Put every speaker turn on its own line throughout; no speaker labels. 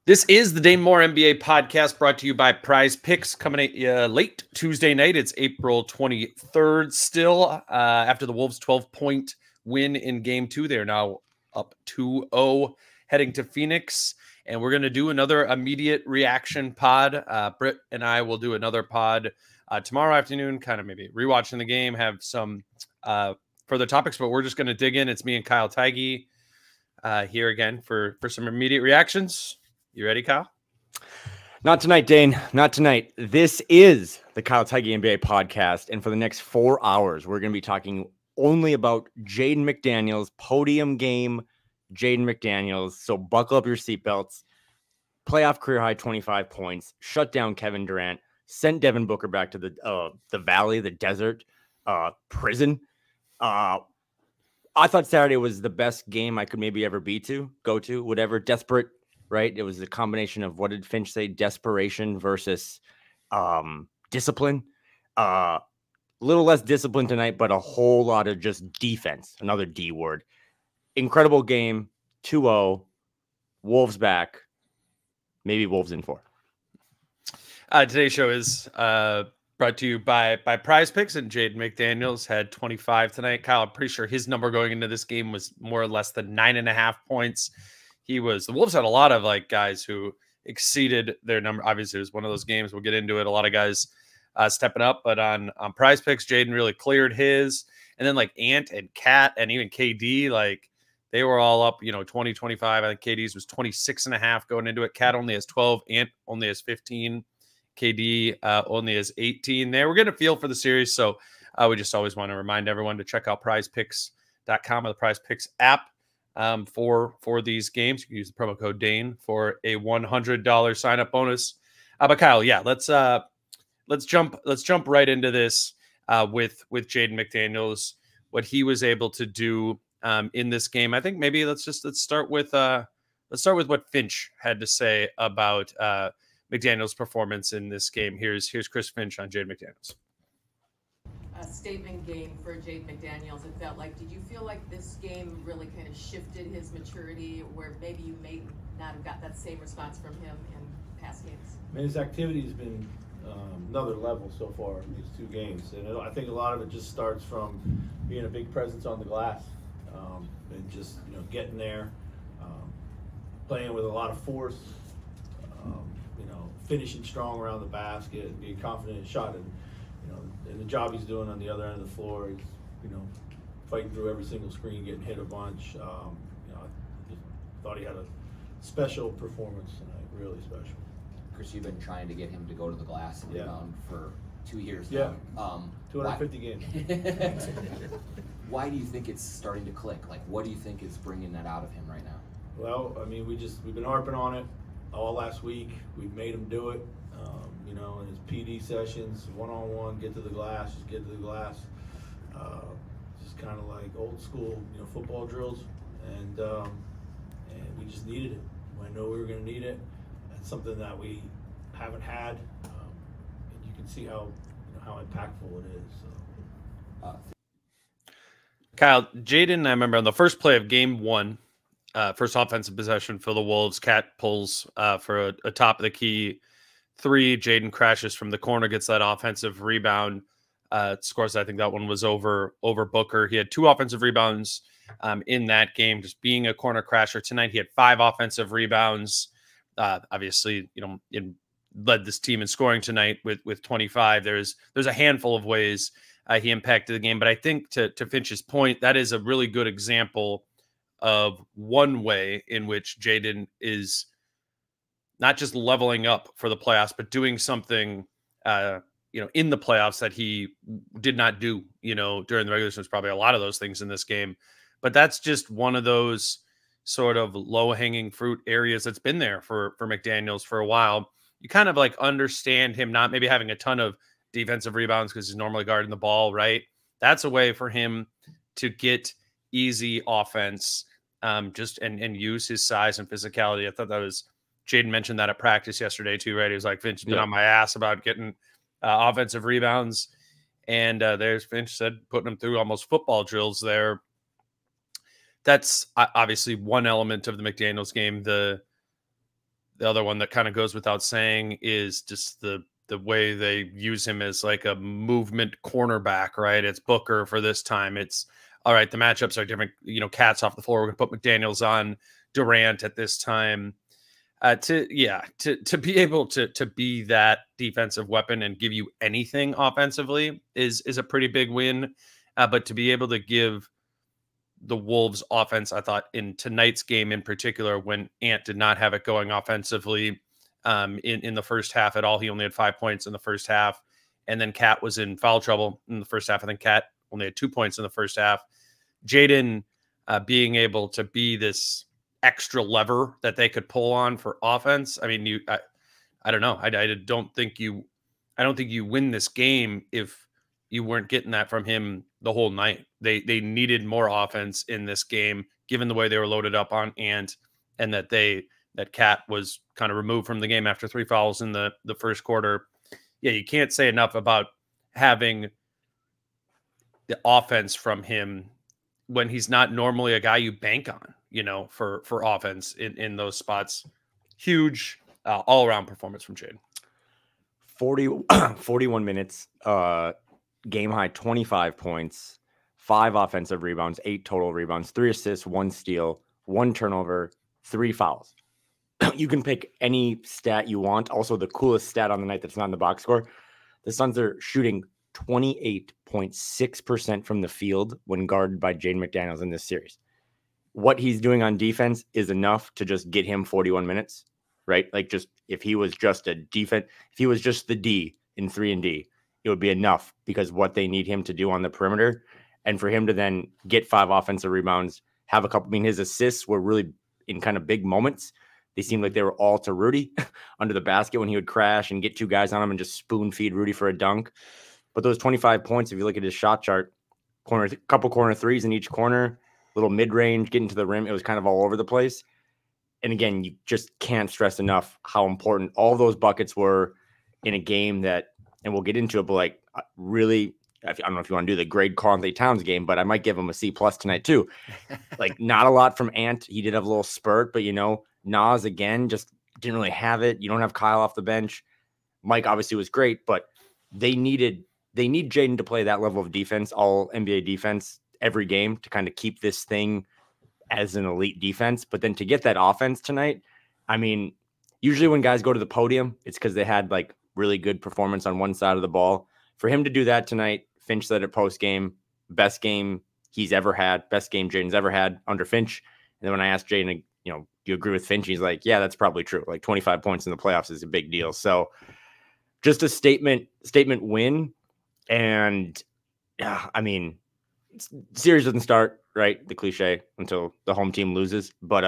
This is the Dane Moore NBA podcast brought to you by Prize Picks, coming at you late Tuesday night. It's April 23rd still after the Wolves' 12-point win in Game 2. They're now up 2-0 heading to Phoenix, and we're going to do another immediate reaction pod. Britt and I will do another pod tomorrow afternoon, kind of maybe rewatching the game, have some further topics, but we're just going to dig in. It's me and Kyle Theige here again for some immediate reactions. You ready, Kyle?
Not tonight, Dane. Not tonight. This is the Kyle Theige NBA podcast, and for the next 4 hours, we're going to be talking only about Jaden McDaniels, podium game Jaden McDaniels. So buckle up your seatbelts. Playoff career high 25 points. Shut down Kevin Durant. Sent Devin Booker back to the valley, the desert, prison. I thought Saturday was the best game I could maybe ever go to, whatever. Desperate. Right. It was a combination of, what did Finch say? Desperation versus discipline. A little less discipline tonight, but a whole lot of just defense. Another D word. Incredible game. 2-0. Wolves back. Maybe Wolves in 4.
Today's show is brought to you by Prize Picks, and Jaden McDaniels had 25 tonight. Kyle, I'm pretty sure his number going into this game was more or less than 9.5 points. The Wolves had a lot of guys who exceeded their number. Obviously, it was one of those games. We'll get into it. A lot of guys stepping up, but on Prize Picks, Jaden really cleared his. And then Ant and Cat and even KD, they were all up, 20, 25. I think KD's was 26.5 going into it. Cat only has 12. Ant only has 15. KD only has 18 there. We're getting a feel for the series. So we just always want to remind everyone to check out prizepicks.com or the Prize Picks app. For these games. You can use the promo code Dane for a $100 sign-up bonus. But Kyle, yeah, let's jump right into this with Jaden McDaniels, what he was able to do in this game. I think maybe let's start with what Finch had to say about McDaniels' performance in this game. Here's Chris Finch on Jaden McDaniels.
A statement game for Jaden McDaniels. It felt like, did you feel like this game really kind of shifted his maturity, where maybe you may not have got that same response from him in past games?
I mean, his activity has been another level so far in these 2 games, and I think a lot of it just starts from being a big presence on the glass, and just getting there, playing with a lot of force, finishing strong around the basket, and being confident in shot. And the job he's doing on the other end of the floor is, fighting through every single screen, getting hit a bunch. I just thought he had a special performance tonight, really special.
Chris, you've been trying to get him to go to the glass and rebound for 2 years
now.
Yeah.
250 games.
Why do you think it's starting to click? What do you think is bringing that out of him right now?
Well, I mean, we've been harping on it all last week. We've made him do it. In his PD sessions, one-on-one, get to the glass, just get to the glass. Just kind of like old school, football drills, and we just needed it. I know we were going to need it. It's something that we haven't had, and you can see how impactful it is. So.
Kyle, Jaden, I remember on the first play of Game 1, first offensive possession for the Wolves, Cat pulls for a top of the key 3. Jaden crashes from the corner, gets that offensive rebound, scores. I think that one was over Booker. He had 2 offensive rebounds in that game, just being a corner crasher. Tonight he had 5 offensive rebounds. Obviously, led this team in scoring tonight with 25. There's a handful of ways he impacted the game, but I think to Finch's point, that is a really good example of one way in which Jaden is not just leveling up for the playoffs, but doing something, in the playoffs that he did not do, during the regular season. There's probably a lot of those things in this game, but that's just one of those sort of low-hanging fruit areas that's been there for McDaniels for a while. You kind of understand him not maybe having a ton of defensive rebounds because he's normally guarding the ball, right? That's a way for him to get easy offense, and use his size and physicality. I thought that was, Jaden mentioned that at practice yesterday too, right? He was like, Finch has been on my ass about getting offensive rebounds. And there's Finch said, putting him through almost football drills there. That's obviously one element of the McDaniels game. The the other one that kind of goes without saying is just the way they use him as like a movement cornerback, right? It's Booker for this time. It's all right. The matchups are different. You know, Cat's off the floor. We're gonna put McDaniels on Durant at this time. To be able to be that defensive weapon and give you anything offensively is a pretty big win. But to be able to give the Wolves offense, I thought in tonight's game in particular, when Ant did not have it going offensively in the first half at all, he only had 5 points in the first half, and then Cat was in foul trouble in the first half. I think Cat only had 2 points in the first half. Jaden being able to be this extra lever that they could pull on for offense. I mean, I don't know. I don't think you win this game if you weren't getting that from him the whole night. They needed more offense in this game, given the way they were loaded up on Ant, and that Cat was kind of removed from the game after 3 fouls in the first quarter. Yeah, you can't say enough about having the offense from him when he's not normally a guy you bank on, you know, for offense in those spots. Huge all-around performance from Jaden.
41 minutes, game high 25 points, 5 offensive rebounds, 8 total rebounds, 3 assists, 1 steal, 1 turnover, 3 fouls. You can pick any stat you want. Also, the coolest stat on the night that's not in the box score, the Suns are shooting 28.6% from the field when guarded by Jaden McDaniels in this series. What he's doing on defense is enough to just get him 41 minutes, right? Like, just if he was just a defense, if he was just the D in 3-and-D, it would be enough, because what they need him to do on the perimeter, and for him to then get 5 offensive rebounds, have a couple, I mean, his assists were really in kind of big moments. They seemed like they were all to Rudy under the basket when he would crash and get 2 guys on him and just spoon feed Rudy for a dunk. But those 25 points, if you look at his shot chart, couple corner threes in each corner, little mid-range, getting to the rim, it was kind of all over the place. And again, you just can't stress enough how important all those buckets were in a game that, and we'll get into it, but like really, I don't know if you want to do the grade Conley Towns game, but I might give him a C+ tonight too. Like, not a lot from Ant. He did have a little spurt, but you know, Nas again just didn't really have it. You don't have Kyle off the bench. Mike obviously was great, but they need Jaden to play that level of defense, all NBA defense every game, to kind of keep this thing as an elite defense. But then to get that offense tonight, I mean, usually when guys go to the podium, it's because they had like really good performance on one side of the ball. For him to do that tonight, Finch said at post game, best game he's ever had, best game Jaden's ever had under Finch. And then when I asked Jaden, you know, do you agree with Finch? He's like, yeah, that's probably true. Like 25 points in the playoffs is a big deal. So just a statement win. And I mean, series doesn't start, right? The cliche, until the home team loses. But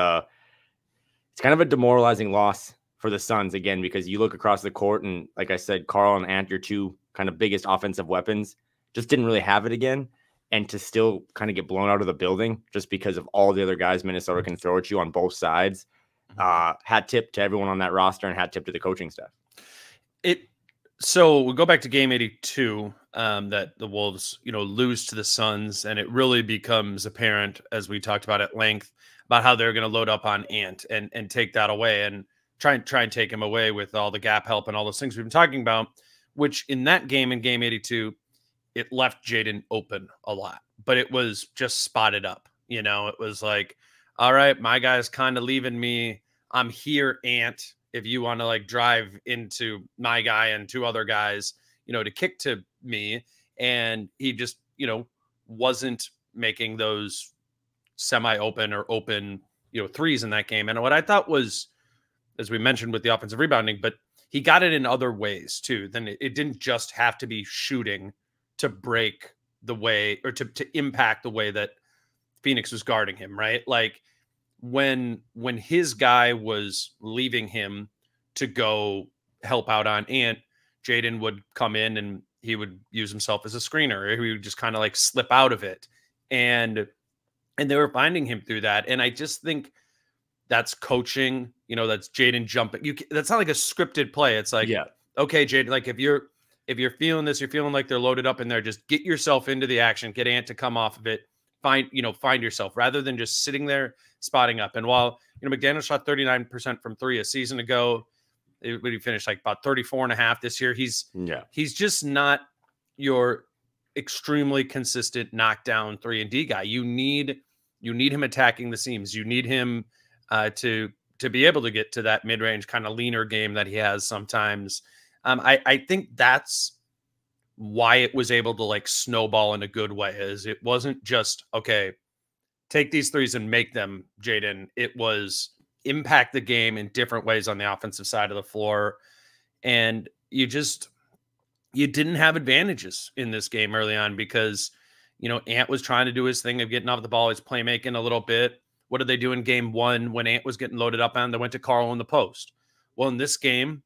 it's kind of a demoralizing loss for the Suns again, because you look across the court and, like I said, Carl and Ant, your 2 kind of biggest offensive weapons, just didn't really have it again. And to still kind of get blown out of the building just because of all the other guys Minnesota can throw at you on both sides. Hat tip to everyone on that roster, and hat tip to the coaching staff.
So we'll go back to game 82, that the Wolves, you know, lose to the Suns, and it really becomes apparent, as we talked about at length, about how they're going to load up on Ant and take that away and try and take him away with all the gap help and all those things we've been talking about, which in that game, in game 82, it left Jaden open a lot, but it was just spotted up. You know, it was like, all right, my guy's kind of leaving me. I'm here, Ant, if you want to like drive into my guy and 2 other guys, you know, to kick to me. And he just, you know, wasn't making those semi-open or open, you know, threes in that game. And what I thought was, as we mentioned with the offensive rebounding, but he got it in other ways too. Then it didn't just have to be shooting to break the way, or to impact the way that Phoenix was guarding him, right? Like when his guy was leaving him to go help out on Ant, Jaden would come in and he would use himself as a screener, or he would just kind of like slip out of it. And they were finding him through that. And I just think that's coaching, you know, that's Jaden jumping. That's not like a scripted play. It's like, yeah, okay, Jaden, like if you're feeling this, you're feeling like they're loaded up in there, just get yourself into the action, get Ant to come off of it, find yourself rather than just sitting there spotting up. And while, McDaniels shot 39% from three a season ago, when he finished like about 34.5 this year, he's just not your extremely consistent knockdown 3-and-D guy. You need him attacking the seams. You need him to be able to get to that mid-range kind of leaner game that he has sometimes. I think that's why it was able to like snowball in a good way, is it wasn't just, okay, take these threes and make them, Jaden. It was impact the game in different ways on the offensive side of the floor. And you didn't have advantages in this game early on because, Ant was trying to do his thing of getting off the ball, his playmaking a little bit. What did they do in game one when Ant was getting loaded up on? They went to Karl in the post. Well, in this game,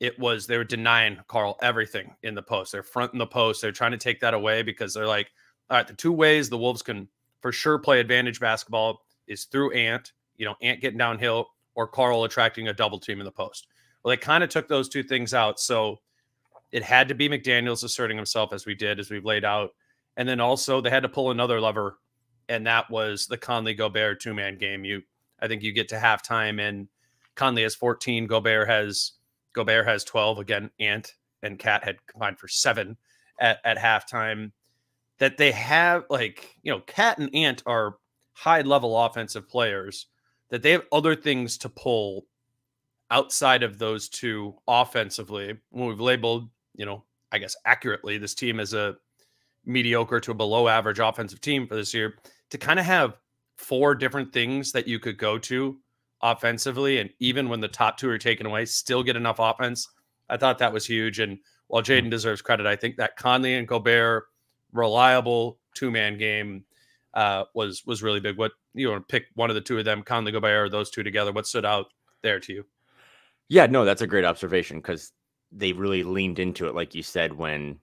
they were denying Karl everything in the post. They're fronting the post. They're trying to take that away because they're like, all right, the two ways the Wolves can for sure play advantage basketball is through Ant, Ant getting downhill, or Karl attracting a double team in the post. Well, they kind of took those two things out. So it had to be McDaniels asserting himself as we've laid out. And then also they had to pull another lever, and that was the Conley-Gobert two-man game. I think you get to halftime and Conley has 14, Gobert has 12. Again, Ant and Cat had combined for 7 at halftime. That they have, Cat and Ant are high-level offensive players, that they have other things to pull outside of those two offensively. When we've labeled, I guess accurately, this team as a mediocre to a below-average offensive team for this year, to kind of have 4 different things that you could go to offensively, and even when the top 2 are taken away, still get enough offense. I thought that was huge. And while Jaden deserves credit, I think that Conley and Gobert reliable two-man game was really big. What you want to pick one of the two of them, Conley-Gobert, or those two together? What stood out there to you?
Yeah, no, that's a great observation because they really leaned into it, like you said, when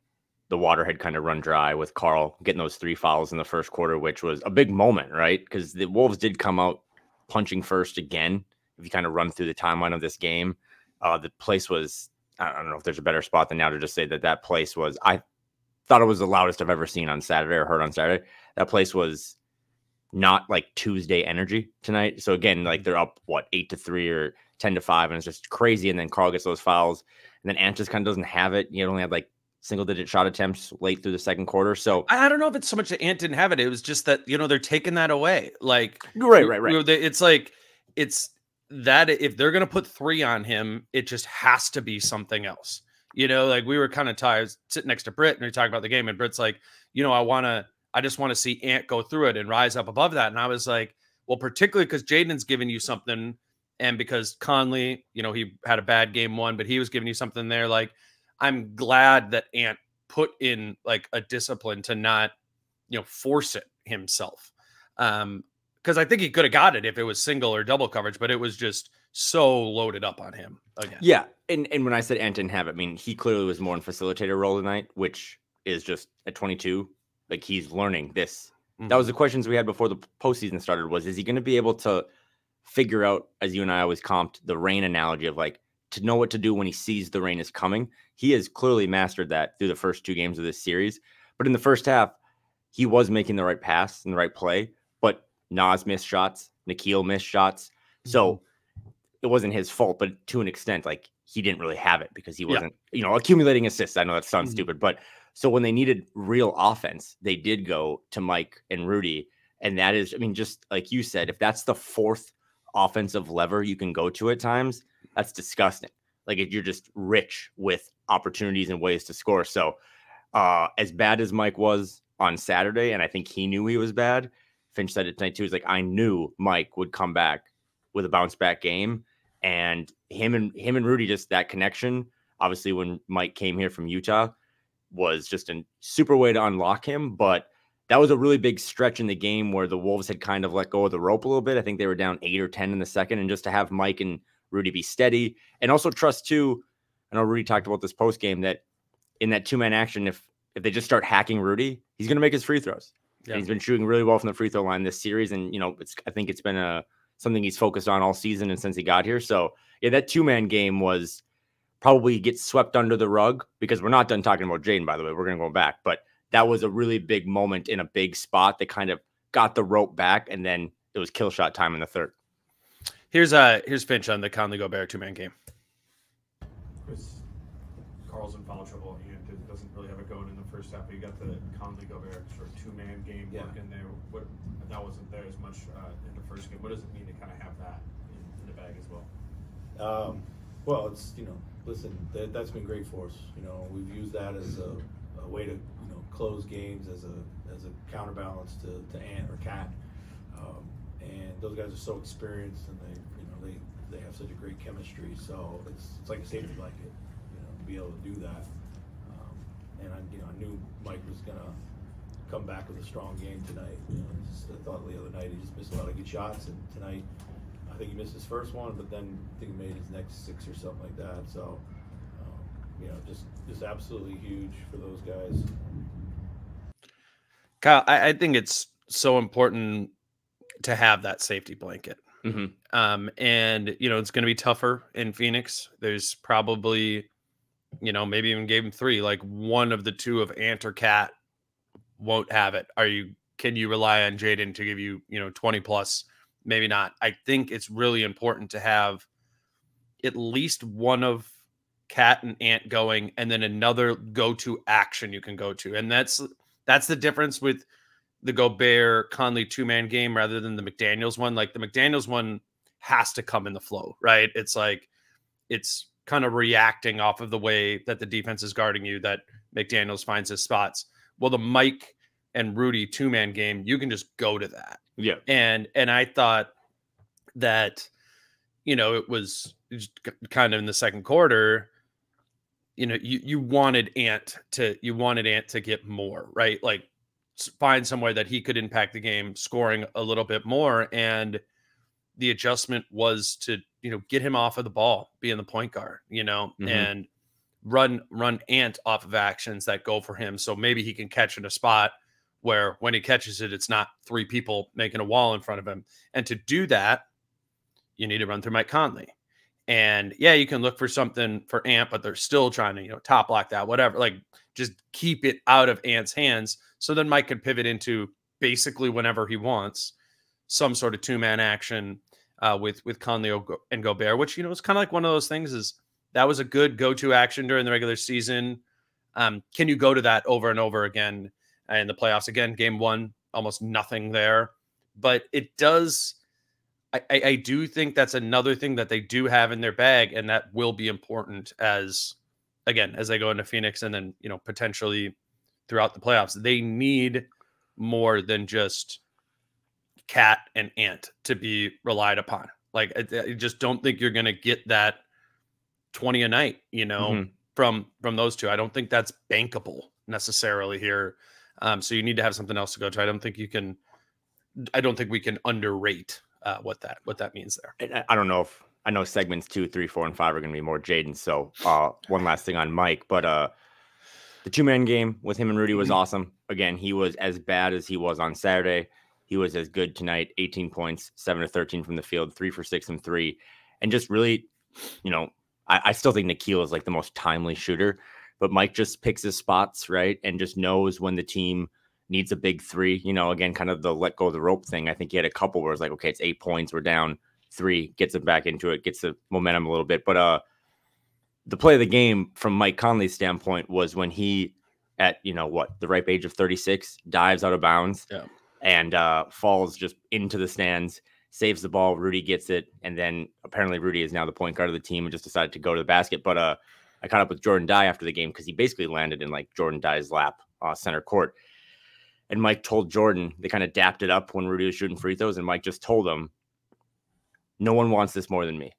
the water had kind of run dry with Karl getting those 3 fouls in the first quarter, which was a big moment, right? Because the Wolves did come out punching first again. If you kind of run through the timeline of this game, the place was, I don't know if there's a better spot than now to just say that place was, I thought it was the loudest I've ever seen on Saturday or heard on Saturday. That place was not like Tuesday energy tonight. So again, like they're up, 8-3 or 10-5, and it's just crazy. And then Karl gets those fouls, and then Ant just kind of doesn't have it. You only had like single-digit shot attempts late through the second quarter. So
I don't know if it's so much that Ant didn't have it. It was just that, they're taking that away. Like,
right.
It's like, it's that if they're going to put 3 on him, it just has to be something else. Like we were kind of tired sitting next to Britt and we talked about the game, and Britt's like, I just want to see Ant go through it and rise up above that. And I was like, well, particularly because Jaden's giving you something, and because Conley, he had a bad game 1, but he was giving you something there. Like, I'm glad that Ant put in like a discipline to not, force it himself. Because I think he could have got it if it was single or double coverage, but it was just so loaded up on him again.
Yeah. And when I said Ant didn't have it, I mean, he clearly was more in facilitator role tonight, which is just at 22. Like, he's learning this. Mm-hmm. That was the questions we had before the postseason started, was, is he going to be able to figure out, as you and I always comped, the rain analogy of like, to know what to do when he sees the rain is coming. He has clearly mastered that through the first 2 games of this series. But in the first half, he was making the right pass and the right play, but Nas missed shots, Nikhil missed shots. So it wasn't his fault, but to an extent, like, he didn't really have it because he wasn't, accumulating assists. I know that sounds stupid, but so when they needed real offense, they did go to Mike and Rudy. And that is, I mean, just like you said, if that's the 4th offensive lever you can go to at times, that's disgusting. Like, you're just rich with opportunities and ways to score. So as bad as Mike was on Saturday, and I think he knew he was bad, Finch said it tonight too, he's like, I knew Mike would come back with a bounce back game. And him and Rudy, just that connection, obviously when Mike came here from Utah, was just a super way to unlock him. But that was a really big stretch in the game where the Wolves had kind of let go of the rope a little bit. I think they were down 8 or 10 in the second, and just to have Mike and Rudy be steady, and also trust too. I know Rudy talked about this post game, that in that 2-man action, if they just start hacking Rudy, he's going to make his free throws. Yeah. And he's been shooting really well from the free throw line this series, and I think it's been something he's focused on all season and since he got here. So yeah, that 2-man game was probably gets swept under the rug because we're not done talking about Jaden, by the way. We're going to go back, but that was a really big moment in a big spot that kind of got the rope back, and then it was kill shot time in the third.
Here's Finch on the Conley-Gobert 2-man game.
Chris, Carl's in foul trouble and it doesn't really have it going in the first half, but you got the Conley-Gobert sort of 2-man game working there. That wasn't there as much in the first game. What does it mean to kind of have that in the bag as well?
Well, it's, listen, that's been great for us. We've used that as a way to, close games as a counterbalance to Ant or Cat. And those guys are so experienced, and they have such a great chemistry. So it's like a safety blanket, to be able to do that. And I knew Mike was gonna come back with a strong game tonight. I thought the other night he just missed a lot of good shots, and tonight I think he missed his first one, but then I think he made his next 6 or something like that. So just absolutely huge for those guys.
Kyle, I think it's so important to have that safety blanket.
Mm-hmm.
And it's going to be tougher in Phoenix. There's probably, maybe even game 3, like one of the two of Ant or Cat won't have it. Can you rely on Jaden to give you, 20 plus? Maybe not. I think it's really important to have at least one of Cat and Ant going, and then another go-to action you can go to. And that's the difference with the Gobert Conley 2-man game rather than the McDaniels one. Like the McDaniels one has to come in the flow, right? It's like, it's kind of reacting off of the way that the defense is guarding you, that McDaniels finds his spots. Well, the Mike and Rudy 2-man game, you can just go to that.
Yeah.
And I thought that, it was kind of in the second quarter, you wanted Ant to get more, right? Like find somewhere that he could impact the game, scoring a little bit more. And the adjustment was to, get him off of the ball, be in the point guard,
Mm-hmm.
and run Ant off of actions that go for him. So maybe he can catch in a spot where when he catches it, it's not 3 people making a wall in front of him. And to do that, you need to run through Mike Conley. And yeah, you can look for something for Ant, but they're still trying to, top block that, whatever. Like just keep it out of Ant's hands. So then Mike can pivot into basically whenever he wants some sort of 2-man action with Conley and Gobert, which, it's kind of like one of those things is that was a good go-to action during the regular season. Can you go to that over and over again in the playoffs? Again, game 1, almost nothing there, but it does. I do think that's another thing that they do have in their bag, and that will be important as they go into Phoenix and then, potentially throughout the playoffs. They need more than just Cat and Ant to be relied upon. Like, I just don't think you're going to get that 20 a night,
Mm-hmm.
from those two. I don't think that's bankable necessarily here. So you need to have something else to go to. I don't think we can underrate what that means there.
And I don't know if I know segments 2, 3, 4, and 5 are going to be more Jaden. So one last thing on Mike, but the 2-man game with him and Rudy was awesome. Again, he was as bad as he was on Saturday. He was as good tonight. 18 points, 7 of 13 from the field, 3 for 6 from 3, and just really, I still think Nikhil is like the most timely shooter, but Mike just picks his spots right and just knows when the team needs a big 3, again, kind of the let go of the rope thing. I think he had a couple where it's like, okay, it's 8 points, we're down 3, gets it back into it, gets the momentum a little bit. But the play of the game from Mike Conley's standpoint was when he, at, the ripe age of 36, dives out of bounds and falls just into the stands, saves the ball. Rudy gets it. And then apparently Rudy is now the point guard of the team and just decided to go to the basket. But I caught up with Jordan Dye after the game because he basically landed in like Jordan Dye's lap, center court. And Mike told Jordan, they kind of dapped it up when Rudy was shooting free throws. And Mike just told him, no one wants this more than me.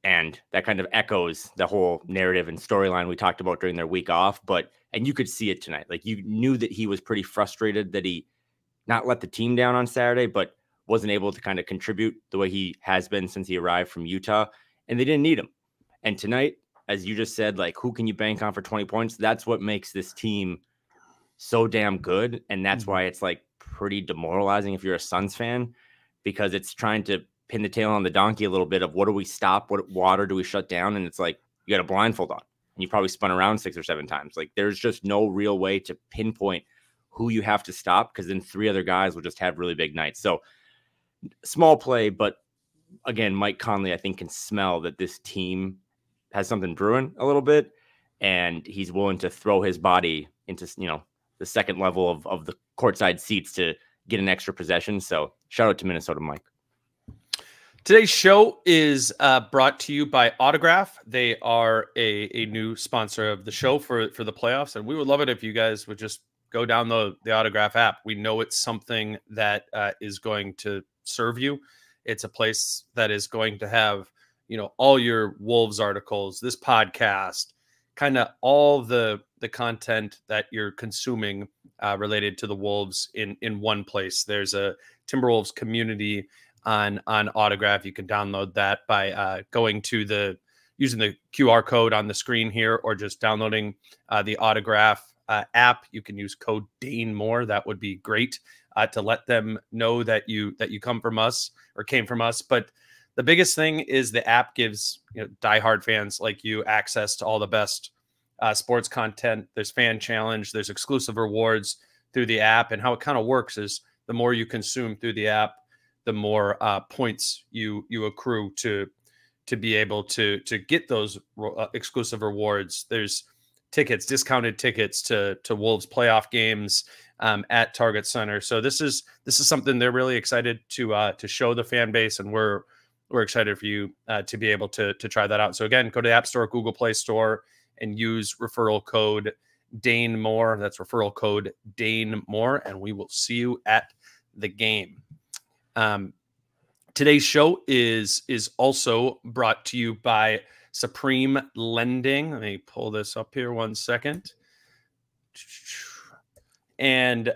And that kind of echoes the whole narrative and storyline we talked about during their week off. And you could see it tonight. Like, you knew that he was pretty frustrated that he not let the team down on Saturday, but wasn't able to kind of contribute the way he has been since he arrived from Utah. And they didn't need him. And tonight, as you just said, like, who can you bank on for 20 points? That's what makes this team so damn good. And that's why it's like pretty demoralizing if you're a Suns fan, because it's trying to pin the tail on the donkey a little bit of what do we stop? What water do we shut down? And it's like, you got a blindfold on. and you probably spun around 6 or 7 times. Like, there's just no real way to pinpoint who you have to stop, because then 3 other guys will just have really big nights. So small play, but again, Mike Conley, I think, can smell that this team has something brewing a little bit, and he's willing to throw his body into, the second level of the courtside seats to get an extra possession. So shout out to Minnesota Mike.
Today's show is brought to you by Autograph. They are a new sponsor of the show for the playoffs, and we would love it if you guys would just go down the Autograph app. We know it's something that is going to serve you. It's a place that is going to have, all your Wolves articles, this podcast, kind of all the content that you're consuming related to the Wolves in one place. There's a Timberwolves community on Autograph. You can download that by using the QR code on the screen here, or just downloading the Autograph app. You can use code DaneMoore. That would be great to let them know that you come from us or came from us. But the biggest thing is the app gives diehard fans like you access to all the best sports content. There's fan challenge, there's exclusive rewards through the app, and how it kind of works is the more you consume through the app, the more points you accrue to be able to get those exclusive rewards. There's discounted tickets to Wolves playoff games at Target Center. So this is something they're really excited to show the fan base, and we're excited for you to be able to try that out. So again, go to the App Store, Google Play Store, and use referral code DaneMoore. That's referral code DaneMoore, and we will see you at the game. Today's show is also brought to you by Supreme Lending. Let me pull this up here 1 second. And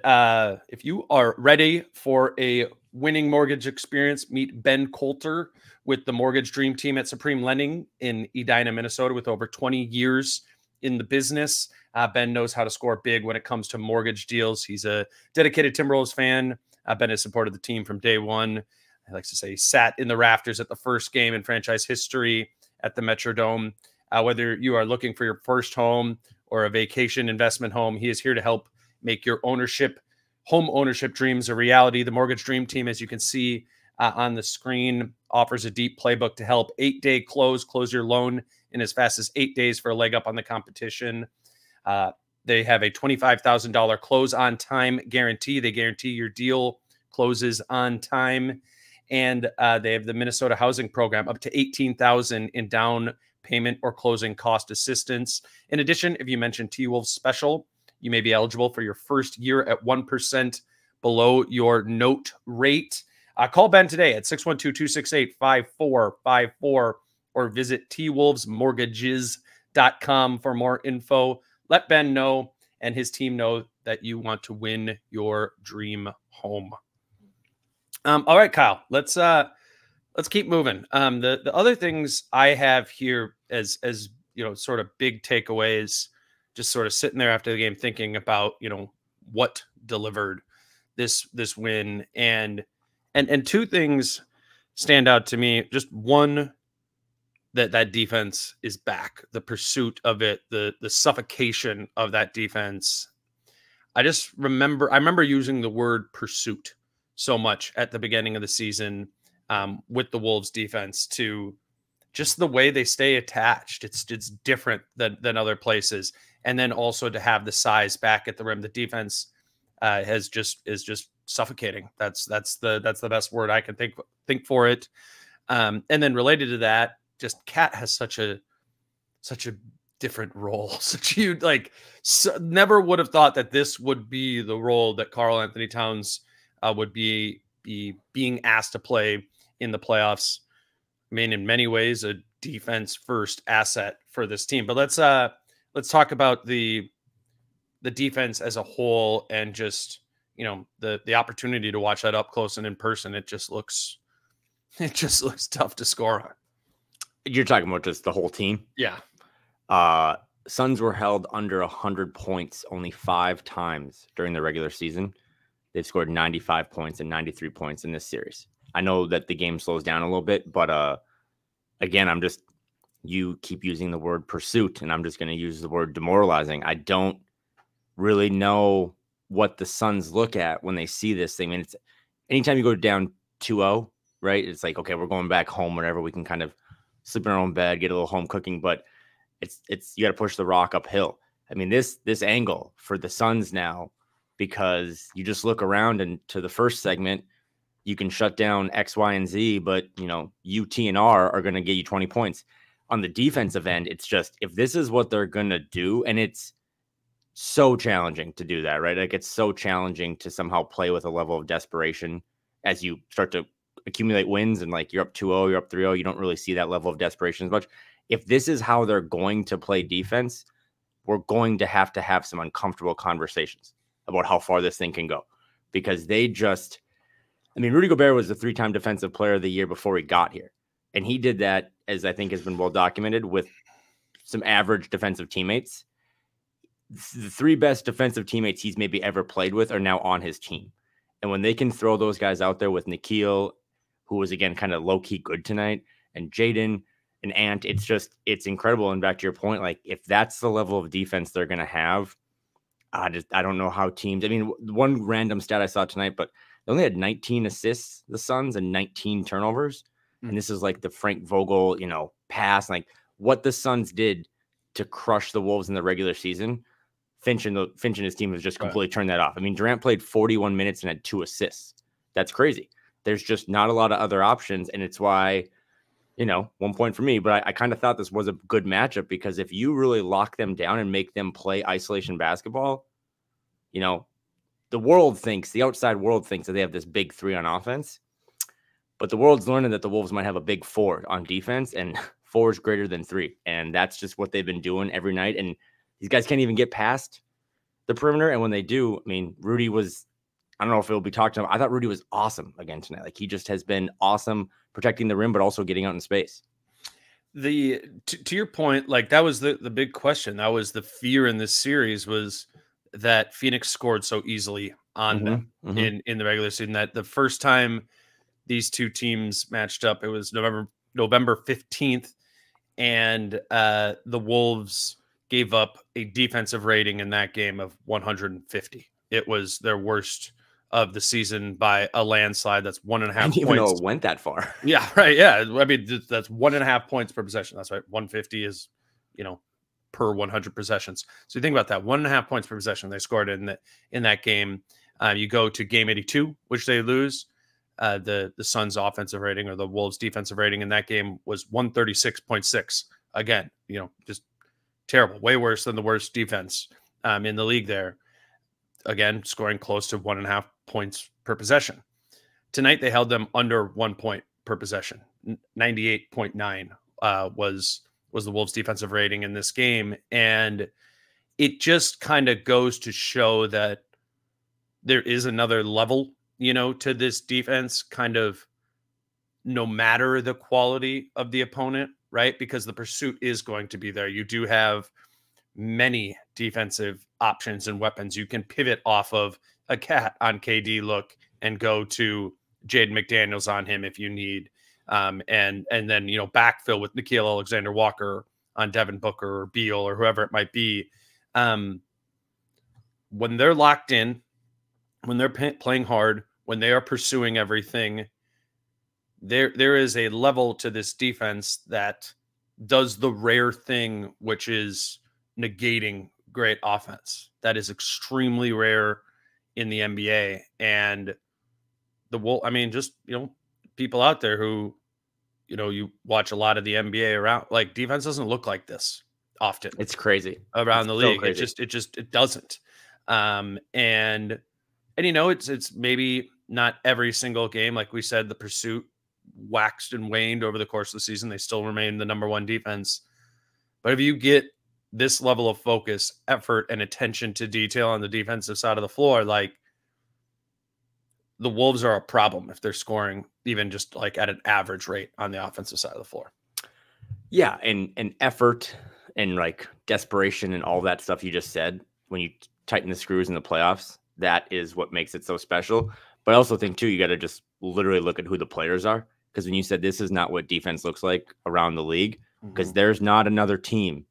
if you are ready for a winning mortgage experience, meet Ben Coulter with the Mortgage Dream Team at Supreme Lending in Edina, Minnesota, with over 20 years in the business. Ben knows how to score big when it comes to mortgage deals. He's a dedicated Timberwolves fan. Ben has supported the team from day one. I like to say he sat in the rafters at the first game in franchise history at the Metrodome. Whether you are looking for your first home or a vacation investment home, he is here to help make your home ownership dreams a reality. The Mortgage Dream Team, as you can see on the screen, offers a deep playbook to help 8-day close your loan in as fast as 8 days for a leg up on the competition. They have a $25,000 close on time guarantee. They guarantee your deal closes on time. And they have the Minnesota Housing Program, up to $18,000 in down payment or closing cost assistance. In addition, if you mention T-Wolves Special, you may be eligible for your first year at 1% below your note rate. Call Ben today at 612-268-5454 or visit twolvesmortgages.com for more info. Let Ben know and his team know that you want to win your dream home. All right, Kyle, let's keep moving. The other things I have here as sort of big takeaways, just sort of sitting there after the game thinking about, what delivered this win, and 2 things stand out to me. Just one, that defense is back, the pursuit of it, the suffocation of that defense. I remember using the word pursuit so much at the beginning of the season with the Wolves defense, to just the way they stay attached. It's different than other places. And then also to have the size back at the rim. The defense is just suffocating. That's the best word I can think for it. And then related to that, just Cat has such a different role. Never would have thought that this would be the role that Karl-Anthony Towns would be being asked to play in the playoffs. I mean, in many ways, a defense first asset for this team. But let's talk about the defense as a whole, and just the opportunity to watch that up close and in person. It just looks tough to score on.
You're talking about just the whole team?
Yeah.
Suns were held under 100 points only 5 times during the regular season. They've scored 95 points and 93 points in this series. I know that the game slows down a little bit, but again, you keep using the word pursuit, and I'm just going to use the word demoralizing. I don't really know what the Suns look at when they see this thing. I mean, it's anytime you go down 2-0, right? It's like, okay, we're going back home whenever we can kind of sleep in our own bed, get a little home cooking, but it's you got to push the rock uphill. I mean, this angle for the Suns now, because you just look around and to the first segment, you can shut down X, Y, and Z, but U, T, and R are going to get you 20 points. On the defensive end, it's just, if this is what they're going to do, and it's so challenging to do that, right? Like, it's so challenging to somehow play with a level of desperation as you start to accumulate wins, and like you're up 2-0, you're up 3-0, you don't really see that level of desperation as much. If this is how they're going to play defense, we're going to have some uncomfortable conversations about how far this thing can go, because Rudy Gobert was the 3-time defensive player of the year before he got here. And he did that, as I think has been well documented, with some average defensive teammates. The 3 best defensive teammates he's maybe ever played with are now on his team. And when they can throw those guys out there with Nikhil, who was, again, kind of low-key good tonight, and Jaden and Ant, it's incredible. And back to your point, like, if that's the level of defense they're going to have, I don't know how teams. I mean, one random stat I saw tonight, but they only had 19 assists, the Suns, and 19 turnovers. And this is like the Frank Vogel, pass, like what the Suns did to crush the Wolves in the regular season. Finch and his team has just completely turned that off. I mean, Durant played 41 minutes and had 2 assists. That's crazy. There's just not a lot of other options. And it's why, 1 point for me, but I kind of thought this was a good matchup, because if you really lock them down and make them play isolation basketball, the outside world thinks that they have this big 3 on offense, but the world's learning that the Wolves might have a big 4 on defense, and 4 is greater than 3. And that's just what they've been doing every night. And these guys can't even get past the perimeter. And when they do, I mean, Rudy was, I don't know if it'll be talked about. I thought Rudy was awesome again tonight. Like, he just has been awesome protecting the rim, but also getting out in space.
To your point, like, that was the big question. That was the fear in this series, was that Phoenix scored so easily on them in the regular season, that the first time these two teams matched up, it was November 15th, and the Wolves gave up a defensive rating in that game of 150. It was their worst of the season by a landslide. That's 1.5 points.
I didn't even know it went that far.
Yeah, right. Yeah. I mean, that's 1.5 points per possession. That's right. 150 is, per 100 possessions. So you think about that, 1.5 points per possession they scored in that game. You go to game 82, which they lose. The Suns offensive rating, or the Wolves defensive rating in that game, was 136.6. Again, just terrible, way worse than the worst defense in the league there. Again, scoring close to 1.5 points per possession. Tonight, they held them under 1 point per possession. 98.9 was the Wolves defensive rating in this game. And it just kind of goes to show that there is another level, to this defense, kind of no matter the quality of the opponent, right? Because the pursuit is going to be there. You do have many defensive options and weapons. You can pivot off of a cat on KD look and go to Jaden McDaniels on him if you need. And then, backfill with Nikhil Alexander-Walker on Devin Booker or Beal or whoever it might be. When they're locked in, when they're playing hard, when they are pursuing everything, there is a level to this defense that does the rare thing, which is negating great offense. That is extremely rare in the NBA. And people out there who, you watch a lot of the NBA around, like, defense doesn't look like this often.
It's crazy
around the league.
Crazy.
It doesn't. And it's maybe not every single game. Like we said, the pursuit waxed and waned over the course of the season. They still remain the number 1 defense. But if you get this level of focus, effort, and attention to detail on the defensive side of the floor, like, the Wolves are a problem if they're scoring even just like at an average rate on the offensive side of the floor.
Yeah. And effort and like desperation and all that stuff you just said, when you tighten the screws in the playoffs, that is what makes it so special. But I also think too, you got to just literally look at who the players are. Because when you said this is not what defense looks like around the league, because there's not another team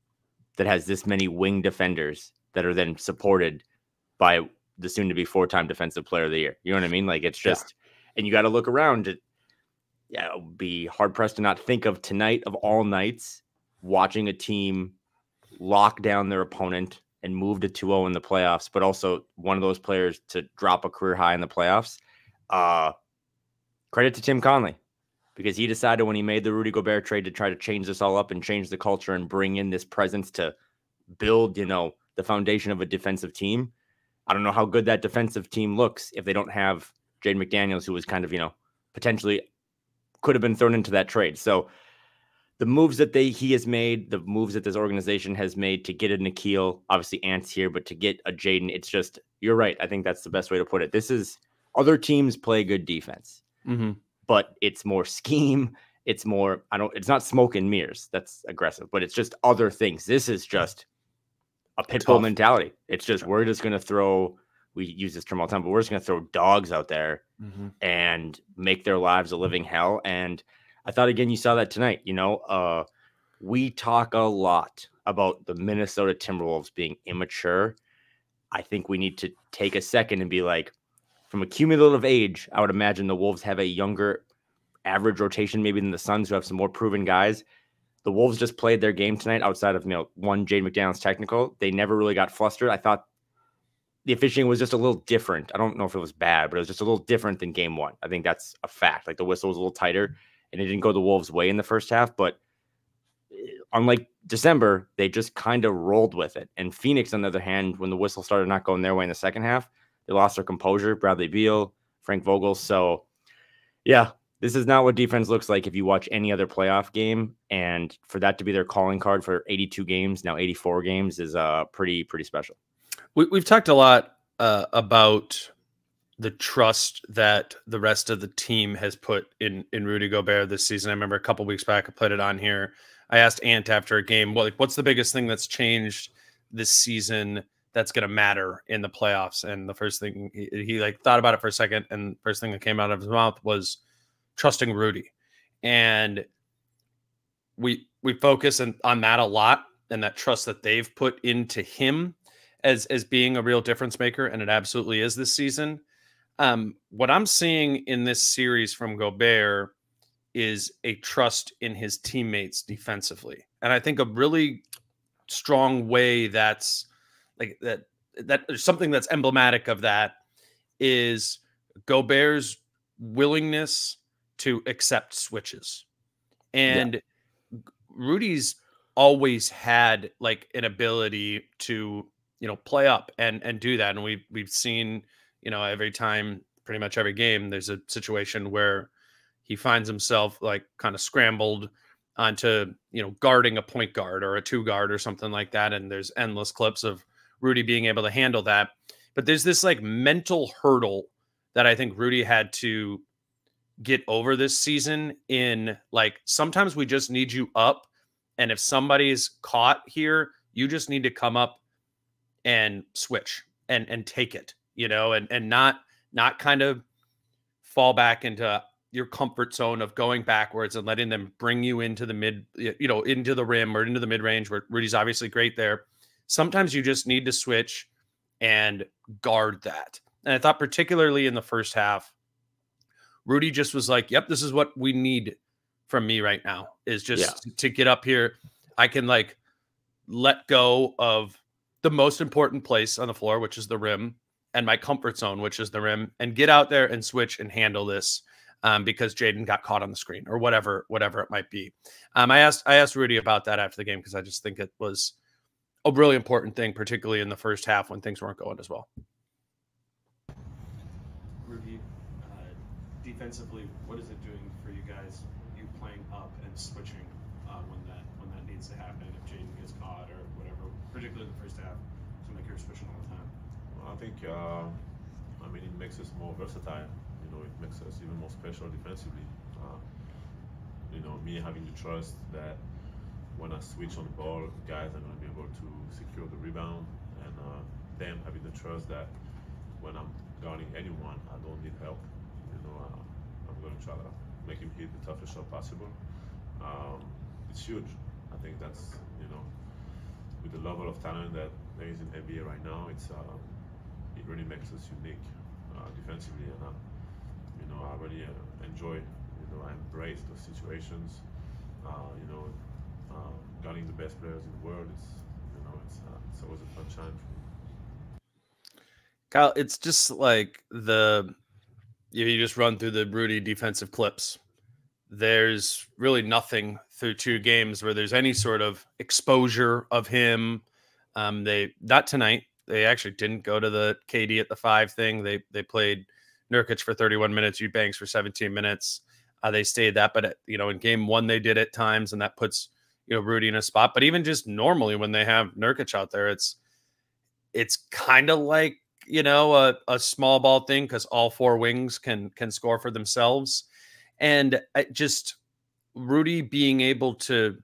that has this many wing defenders that are then supported by the soon-to-be 4-time Defensive Player of the Year. You know what I mean? Like, it's just, and you got to look around. It would be hard-pressed to not think of tonight of all nights, watching a team lock down their opponent and move to 2-0 in the playoffs, but also one of those players to drop a career high in the playoffs. Credit to Tim Conley, because he decided when he made the Rudy Gobert trade to try to change this all up and change the culture and bring in this presence to build, the foundation of a defensive team. I don't know how good that defensive team looks if they don't have Jaden McDaniels, who was kind of, potentially could have been thrown into that trade. So the moves that he has made, the moves that this organization has made to get a Nikhil, obviously Ant's here, but to get a Jaden, it's just, you're right. I think that's the best way to put it. This is, other teams play good defense, but it's more scheme. It's more, it's not smoke and mirrors. That's aggressive, but it's just other things. This is just a pit bull mentality. It's just, we're just going to throw, we use this term all the time, but we're just going to throw dogs out there and make their lives a living hell. And I thought, again, you saw that tonight. We talk a lot about the Minnesota Timberwolves being immature. I think we need to take a second and be like, from a cumulative age, I would imagine the Wolves have a younger average rotation maybe than the Suns, who have some more proven guys. The Wolves just played their game tonight outside of, one Jaden McDaniels technical. They never really got flustered. I thought the officiating was just a little different. I don't know if it was bad, but it was just a little different than game one. I think that's a fact. Like, the whistle was a little tighter, and it didn't go the Wolves' way in the first half. But unlike December, they just kind of rolled with it. And Phoenix, on the other hand, when the whistle started not going their way in the second half, they lost their composure. Bradley Beal, Frank Vogel. So, yeah, this is not what defense looks like if you watch any other playoff game. And for that to be their calling card for 82 games, now 84 games, is pretty special.
We've talked a lot about the trust that the rest of the team has put in Rudy Gobert this season. I remember a couple weeks back, I put it on here. I asked Ant after a game, what's the biggest thing that's changed this season that's going to matter in the playoffs? And the first thing he thought about it for a second, and first thing that came out of his mouth was trusting Rudy. And we focus on that a lot, and that trust that they've put into him as being a real difference maker, and it absolutely is this season. What I'm seeing in this series from Gobert is a trust in his teammates defensively. And I think a really strong way that's like that there's something that's emblematic of that is Gobert's willingness to accept switches. And Rudy's always had like an ability to, play up and do that. And we've seen, every time, pretty much every game, there's a situation where he finds himself like kind of scrambled onto, guarding a point guard or a 2 guard or something like that. And there's endless clips of Rudy being able to handle that. But there's this like mental hurdle that I think Rudy had to get over this season in like, sometimes we just need you up. And if somebody's caught here, you just need to come up and switch and take it, and not kind of fall back into your comfort zone of going backwards and letting them bring you into the into the rim or into the mid range, where Rudy's obviously great there. Sometimes you just need to switch and guard that. And I thought particularly in the first half, Rudy just was like, yep, this is what we need from me right now, is just to get up here. I can like let go of the most important place on the floor, which is the rim, and my comfort zone, which is the rim, and get out there and switch and handle this because Jaden got caught on the screen or whatever it might be. I asked Rudy about that after the game, because I just think it was a really important thing, particularly in the first half when things weren't going as well.
Rudy, defensively, what is it doing for you guys? You playing up and switching when that needs to happen, if Jaden gets caught or whatever, particularly in the first half, to make you're switching all the time?
Well, I think it makes us more versatile. It makes us even more special defensively. Me having the trust that when I switch on the ball, guys are going to be able to secure the rebound, and them having the trust that when I'm guarding anyone, I don't need help. I'm going to try to make him hit the toughest shot possible. It's huge. I think that's, with the level of talent that there is in NBA right now, it really makes us unique defensively, and I really enjoy. I embrace those situations. Guarding the best players in the world it's always a fun challenge for me.
Kyle, it's just like you just run through the Rudy defensive clips. There's really nothing through 2 games where there's any sort of exposure of him. Not tonight. They actually didn't go to the KD at the 5 thing. They played Nurkic for 31 minutes, Eubanks for 17 minutes. They stayed that, but in game 1 they did at times, and that puts Rudy in a spot. But even just normally when they have Nurkic out there, it's kind of like a small ball thing, because all 4 wings can score for themselves. And just Rudy being able to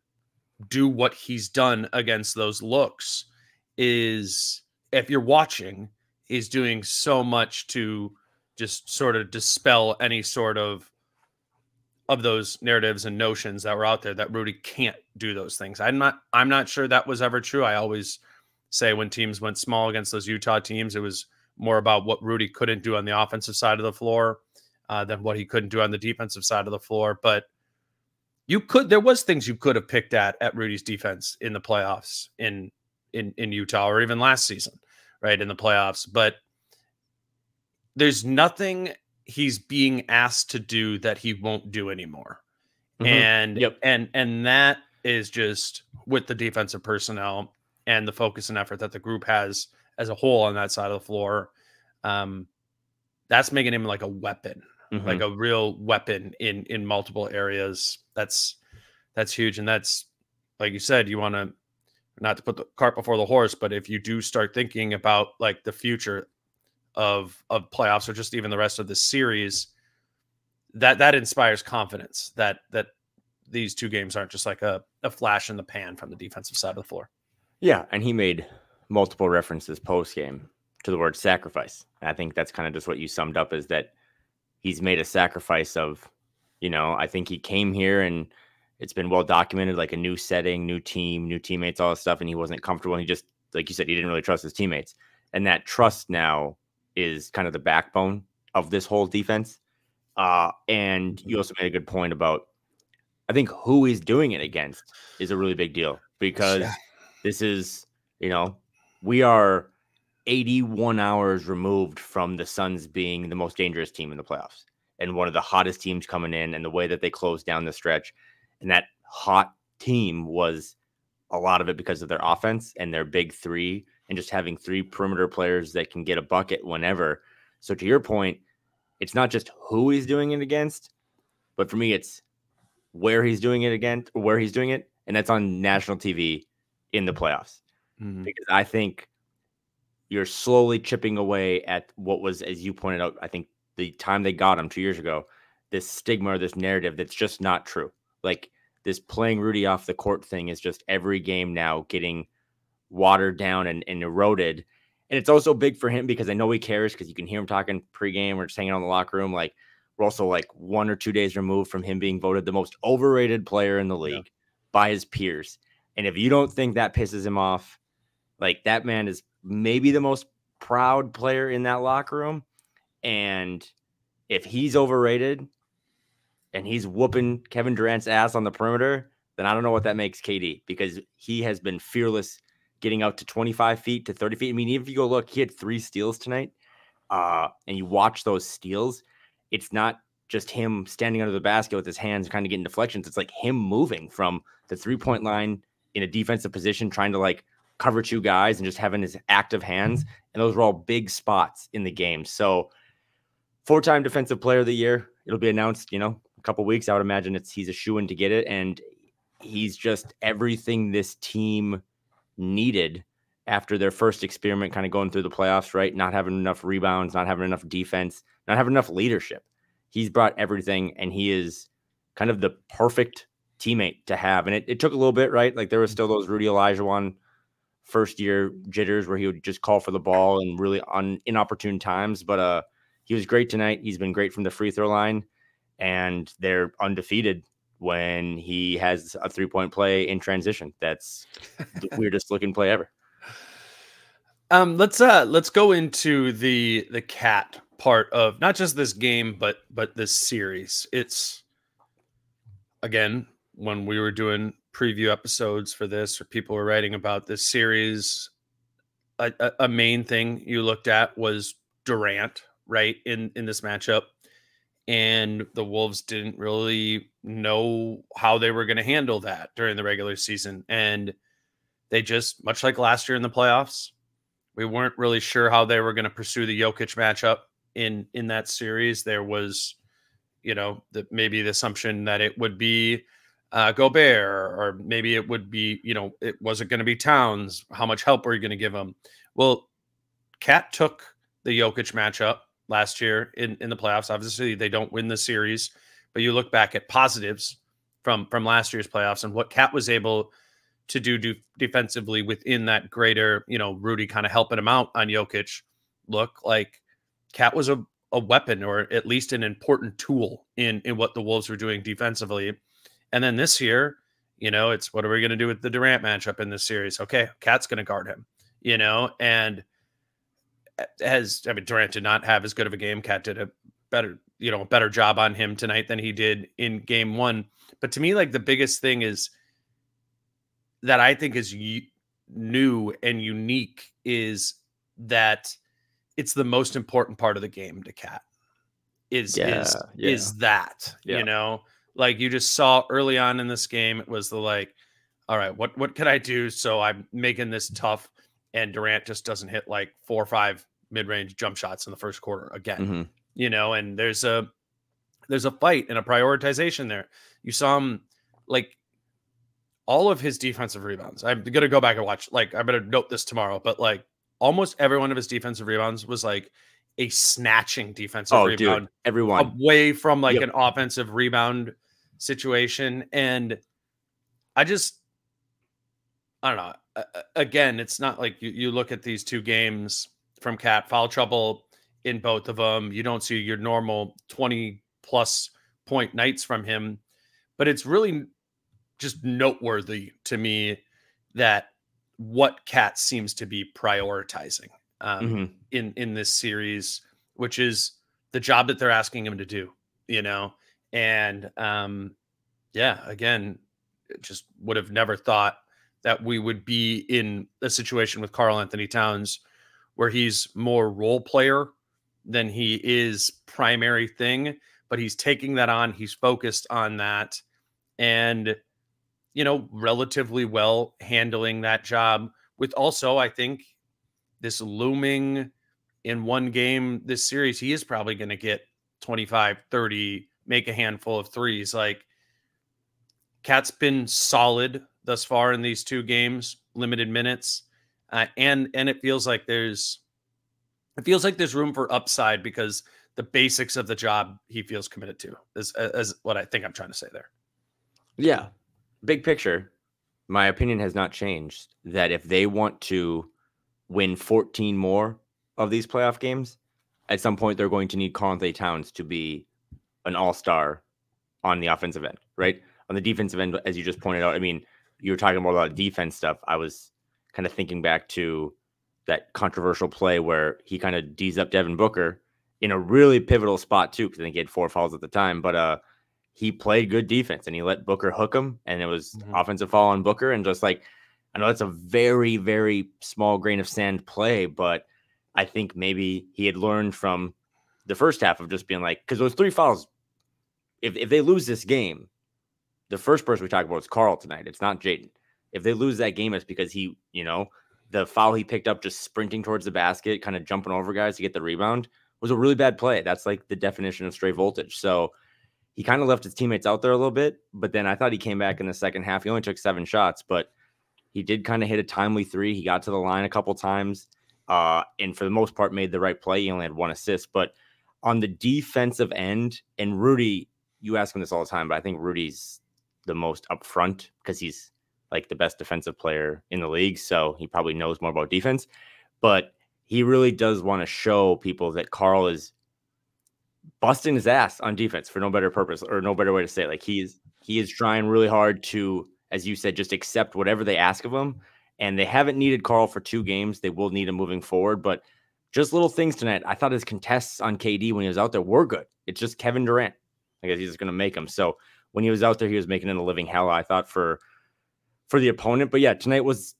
do what he's done against those looks is, if you're watching, is doing so much to just sort of dispel any sort of those narratives and notions that were out there that Rudy can't do those things. I'm not sure that was ever true. I always say when teams went small against those Utah teams, it was more about what Rudy couldn't do on the offensive side of the floor than what he couldn't do on the defensive side of the floor. But there was things you could have picked at Rudy's defense in the playoffs in Utah, or even last season, right, in the playoffs. But there's nothing he's being asked to do that he won't do anymore.
Mm-hmm.
And that is just with the defensive personnel and the focus and effort that the group has as a whole on that side of the floor. That's making him like a weapon, like a real weapon in multiple areas. That's huge. And that's, like you said, you want to, not to put the cart before the horse, but if you do start thinking about like the future of playoffs, or just even the rest of the series, that inspires confidence that these 2 games aren't just like a flash in the pan from the defensive side of the floor.
Yeah, and he made multiple references post-game to the word sacrifice. And I think that's kind of just what you summed up, is that he's made a sacrifice of, I think he came here and it's been well documented, like a new setting, new team, new teammates, all this stuff, and he wasn't comfortable. And he just, like you said, he didn't really trust his teammates. And that trust now is kind of the backbone of this whole defense. And you also made a good point about, I think, who he's doing it against is a really big deal, because this is, we are 81 hours removed from the Suns being the most dangerous team in the playoffs and one of the hottest teams coming in, and the way that they closed down the stretch. And that hot team was a lot of it because of their offense and their big 3, and just having 3 perimeter players that can get a bucket whenever. So to your point, it's not just who he's doing it against, but for me, it's where he's doing it against, or where he's doing it. And that's on national TV in the playoffs. Because I think you're slowly chipping away at what was, as you pointed out, I think the time they got him 2 years ago, this stigma or this narrative that's just not true. Like, this playing Rudy off the court thing is just every game now getting watered down and eroded. And it's also big for him, because I know he cares, because you can hear him talking pregame or just hanging out in the locker room. Like, we're also like 1 or 2 days removed from him being voted the most overrated player in the league by his peers. And if you don't think that pisses him off, like, that man is maybe the most proud player in that locker room. And if he's overrated and he's whooping Kevin Durant's ass on the perimeter, then I don't know what that makes KD, because he has been fearless getting out to 25 feet to 30 feet. I mean, even if you go look, he had 3 steals tonight. And you watch those steals, it's not just him standing under the basket with his hands kind of getting deflections. It's like him moving from the 3-point line in a defensive position, trying to like cover 2 guys and just having his active hands. And those were all big spots in the game. So 4-time defensive player of the year. It'll be announced, a couple weeks. I would imagine he's a shoo-in to get it. And he's just everything this team needed after their first experiment, kind of going through the playoffs, right? Not having enough rebounds, not having enough defense, not having enough leadership. He's brought everything, and he is kind of the perfect teammate to have. And it took a little bit, right? Like, there was still those Rudy Olajuwon first-year jitters where he would just call for the ball and really on inopportune times. But he was great tonight. He's been great from the free throw line, and they're undefeated when he has a 3-point play in transition. That's the weirdest looking play ever.
Let's go into the Cat part of not just this game, but this series. It's, again, when we were doing preview episodes for this, or people were writing about this series, a main thing you looked at was Durant, right, in this matchup. And the Wolves didn't really know how they were going to handle that during the regular season. And they just, much like last year in the playoffs, we weren't really sure how they were going to pursue the Jokic matchup in that series. There was, maybe the assumption that it would be Gobert, or maybe it would be, it wasn't going to be Towns. How much help were you going to give him? Well, Cat took the Jokic matchup last year in the playoffs. Obviously, they don't win the series, but you look back at positives from last year's playoffs and what Cat was able to do defensively within that greater, Rudy kind of helping him out on Jokic. Look like Cat was a weapon, or at least an important tool in what the Wolves were doing defensively. And then this year, it's what are we going to do with the Durant matchup in this series? Okay, Cat's going to guard him, and Durant did not have as good of a game. Cat did a better job on him tonight than he did in game one. But to me, like, the biggest thing is that I think is new and unique is that it's the most important part of the game to Cat is that, like you just saw early on in this game, it was all right, what can I do? So I'm making this tough, and Durant just doesn't hit like 4 or 5 mid-range jump shots in the first quarter again, and there's a fight and a prioritization there. You saw him, like, all of his defensive rebounds. I'm going to go back and watch, like, I'm going to note this tomorrow, but like almost every one of his defensive rebounds was like a snatching defensive rebound.
Dude, everyone
away from like an offensive rebound situation. And I don't know. Again, it's not like you look at these two games from Cat, foul trouble in both of them. You don't see your normal 20+ point nights from him, but it's really just noteworthy to me that what Cat seems to be prioritizing in this series, which is the job that they're asking him to do, and again, just would have never thought that we would be in a situation with Karl Anthony Towns where he's more role player than he is primary thing, but he's taking that on. He's focused on that, and relatively well handling that job, with also, I think, this looming in one game this series, he is probably going to get 25, 30, make a handful of threes. Like, Cat's been solid thus far in these 2 games, limited minutes. And it feels like there's room for upside because the basics of the job he feels committed to is what I think I'm trying to say there.
Yeah. Big picture, my opinion has not changed that if they want to win 14 more of these playoff games, at some point they're going to need Karl Anthony Towns to be an all-star on the offensive end, right? On the defensive end, as you just pointed out, I mean, you were talking more about defense stuff. I was kind of thinking back to that controversial play where he kind of D's up Devin Booker in a really pivotal spot too, because I think he had 4 fouls at the time, but he played good defense and he let Booker hook him, and it was offensive foul on Booker. And just like, I know that's a very, very small grain of sand play, but I think maybe he had learned from the first half of just being like, because those 3 fouls, if they lose this game, the first person we talk about is Karl tonight. It's not Jaden. If they lose that game, it's because he, the foul he picked up just sprinting towards the basket, kind of jumping over guys to get the rebound, was a really bad play. That's like the definition of straight voltage. So he kind of left his teammates out there a little bit, but then I thought he came back in the second half. He only took 7 shots, but he did kind of hit a timely 3. He got to the line a couple times, and for the most part made the right play. He only had 1 assist, but on the defensive end, and Rudy, you ask him this all the time, but I think Rudy's the most upfront because he's like the best defensive player in the league. So he probably knows more about defense, but he really does want to show people that Karl is busting his ass on defense for no better purpose or no better way to say it. Like he is trying really hard to, as you said, just accept whatever they ask of him. And they haven't needed Carl for 2 games. They will need him moving forward, but just little things tonight. I thought his contests on KD when he was out there were good. It's just Kevin Durant. I guess he's just going to make them. So when he was out there, he was making it a living hell, I thought, for the opponent. But yeah, tonight was,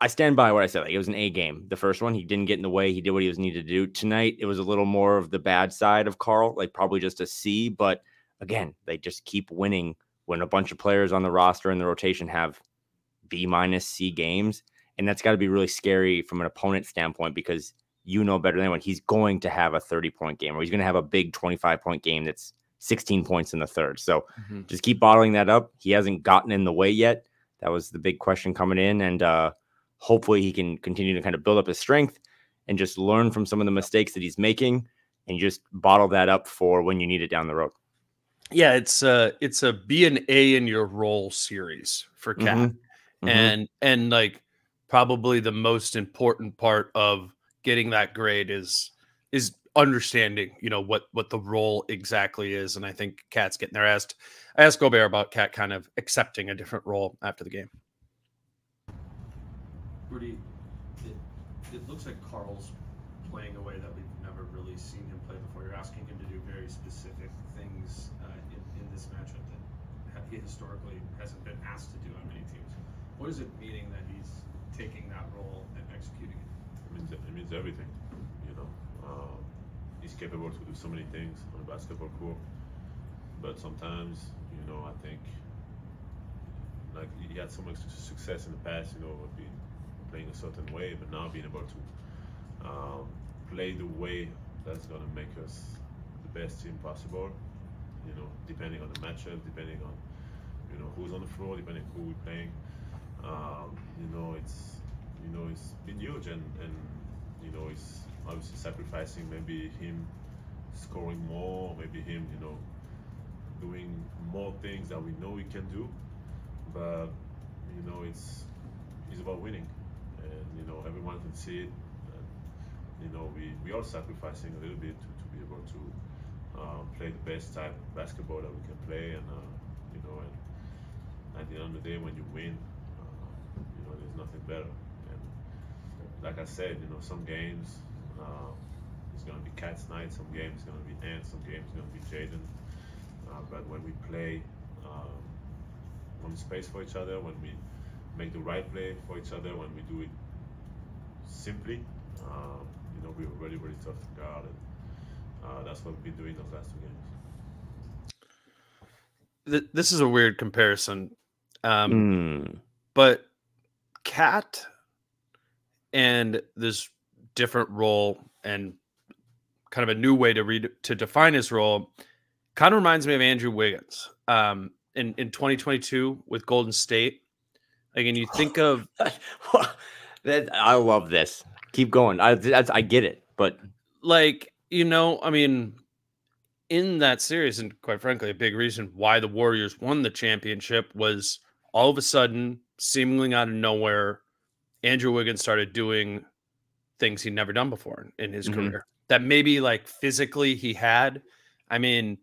I stand by what I said. Like, it was an A game. The first one, he didn't get in the way. He did what he was needed to do. Tonight, it was a little more of the bad side of Carl, like probably just a C. But again, they just keep winning when a bunch of players on the roster and the rotation have B- C games. And that's got to be really scary from an opponent standpoint, because you know better than anyone, he's going to have a 30-point game, or he's going to have a big 25-point game that's 16 points in the third. So just keep bottling that up. He hasn't gotten in the way yet. That was the big question coming in. And hopefully he can continue to kind of build up his strength and just learn from some of the mistakes that he's making, and you just bottle that up for when you need it down the road.
Yeah, it's a be an A in your role series for Cat. And like probably the most important part of getting that grade is understanding, you know, what the role exactly is. And I think Cat's getting there. I asked Gobert about Cat kind of accepting a different role after the game.
Rudy, it looks like Carl's playing a way that we've never really seen him play before. You're asking him to do very specific things in this matchup that he historically hasn't been asked to do on many teams. What is it meaning that he's taking that role and executing it?
It means everything, you know. He's capable to do so many things on the basketball court, but sometimes, you know, I think like he had so much success in the past, you know, with playing a certain way, but now being able to play the way that's going to make us the best team possible, you know, depending on the matchup, depending on, you know, who's on the floor, depending on who we're playing. It's been huge, and you know, it's obviously sacrificing maybe him scoring more, maybe him, you know, doing more things that we know he can do, but you know, it's about winning, and you know, everyone can see it. And, you know, we are sacrificing a little bit to be able to play the best type of basketball that we can play, and you know, and at the end of the day, when you win, you know, there's nothing better. And like I said, you know, some games it's going to be Cat's night, some games it's going to be Ant, some games it's going to be Jaden. But when we play on space for each other, when we make the right play for each other, when we do it simply, you know, we're really, really tough to guard, and that's what we've been doing those last 2 games.
This is a weird comparison, but Cat and this different role and kind of a new way to define his role kind of reminds me of Andrew Wiggins in 2022 with Golden State. Like, and you think of
that, I love this. Keep going. I get it, but
like, you know, I mean, in that series, and quite frankly, a big reason why the Warriors won the championship was all of a sudden, seemingly out of nowhere, Andrew Wiggins started doing things he'd never done before in his career that maybe like physically he had. I mean,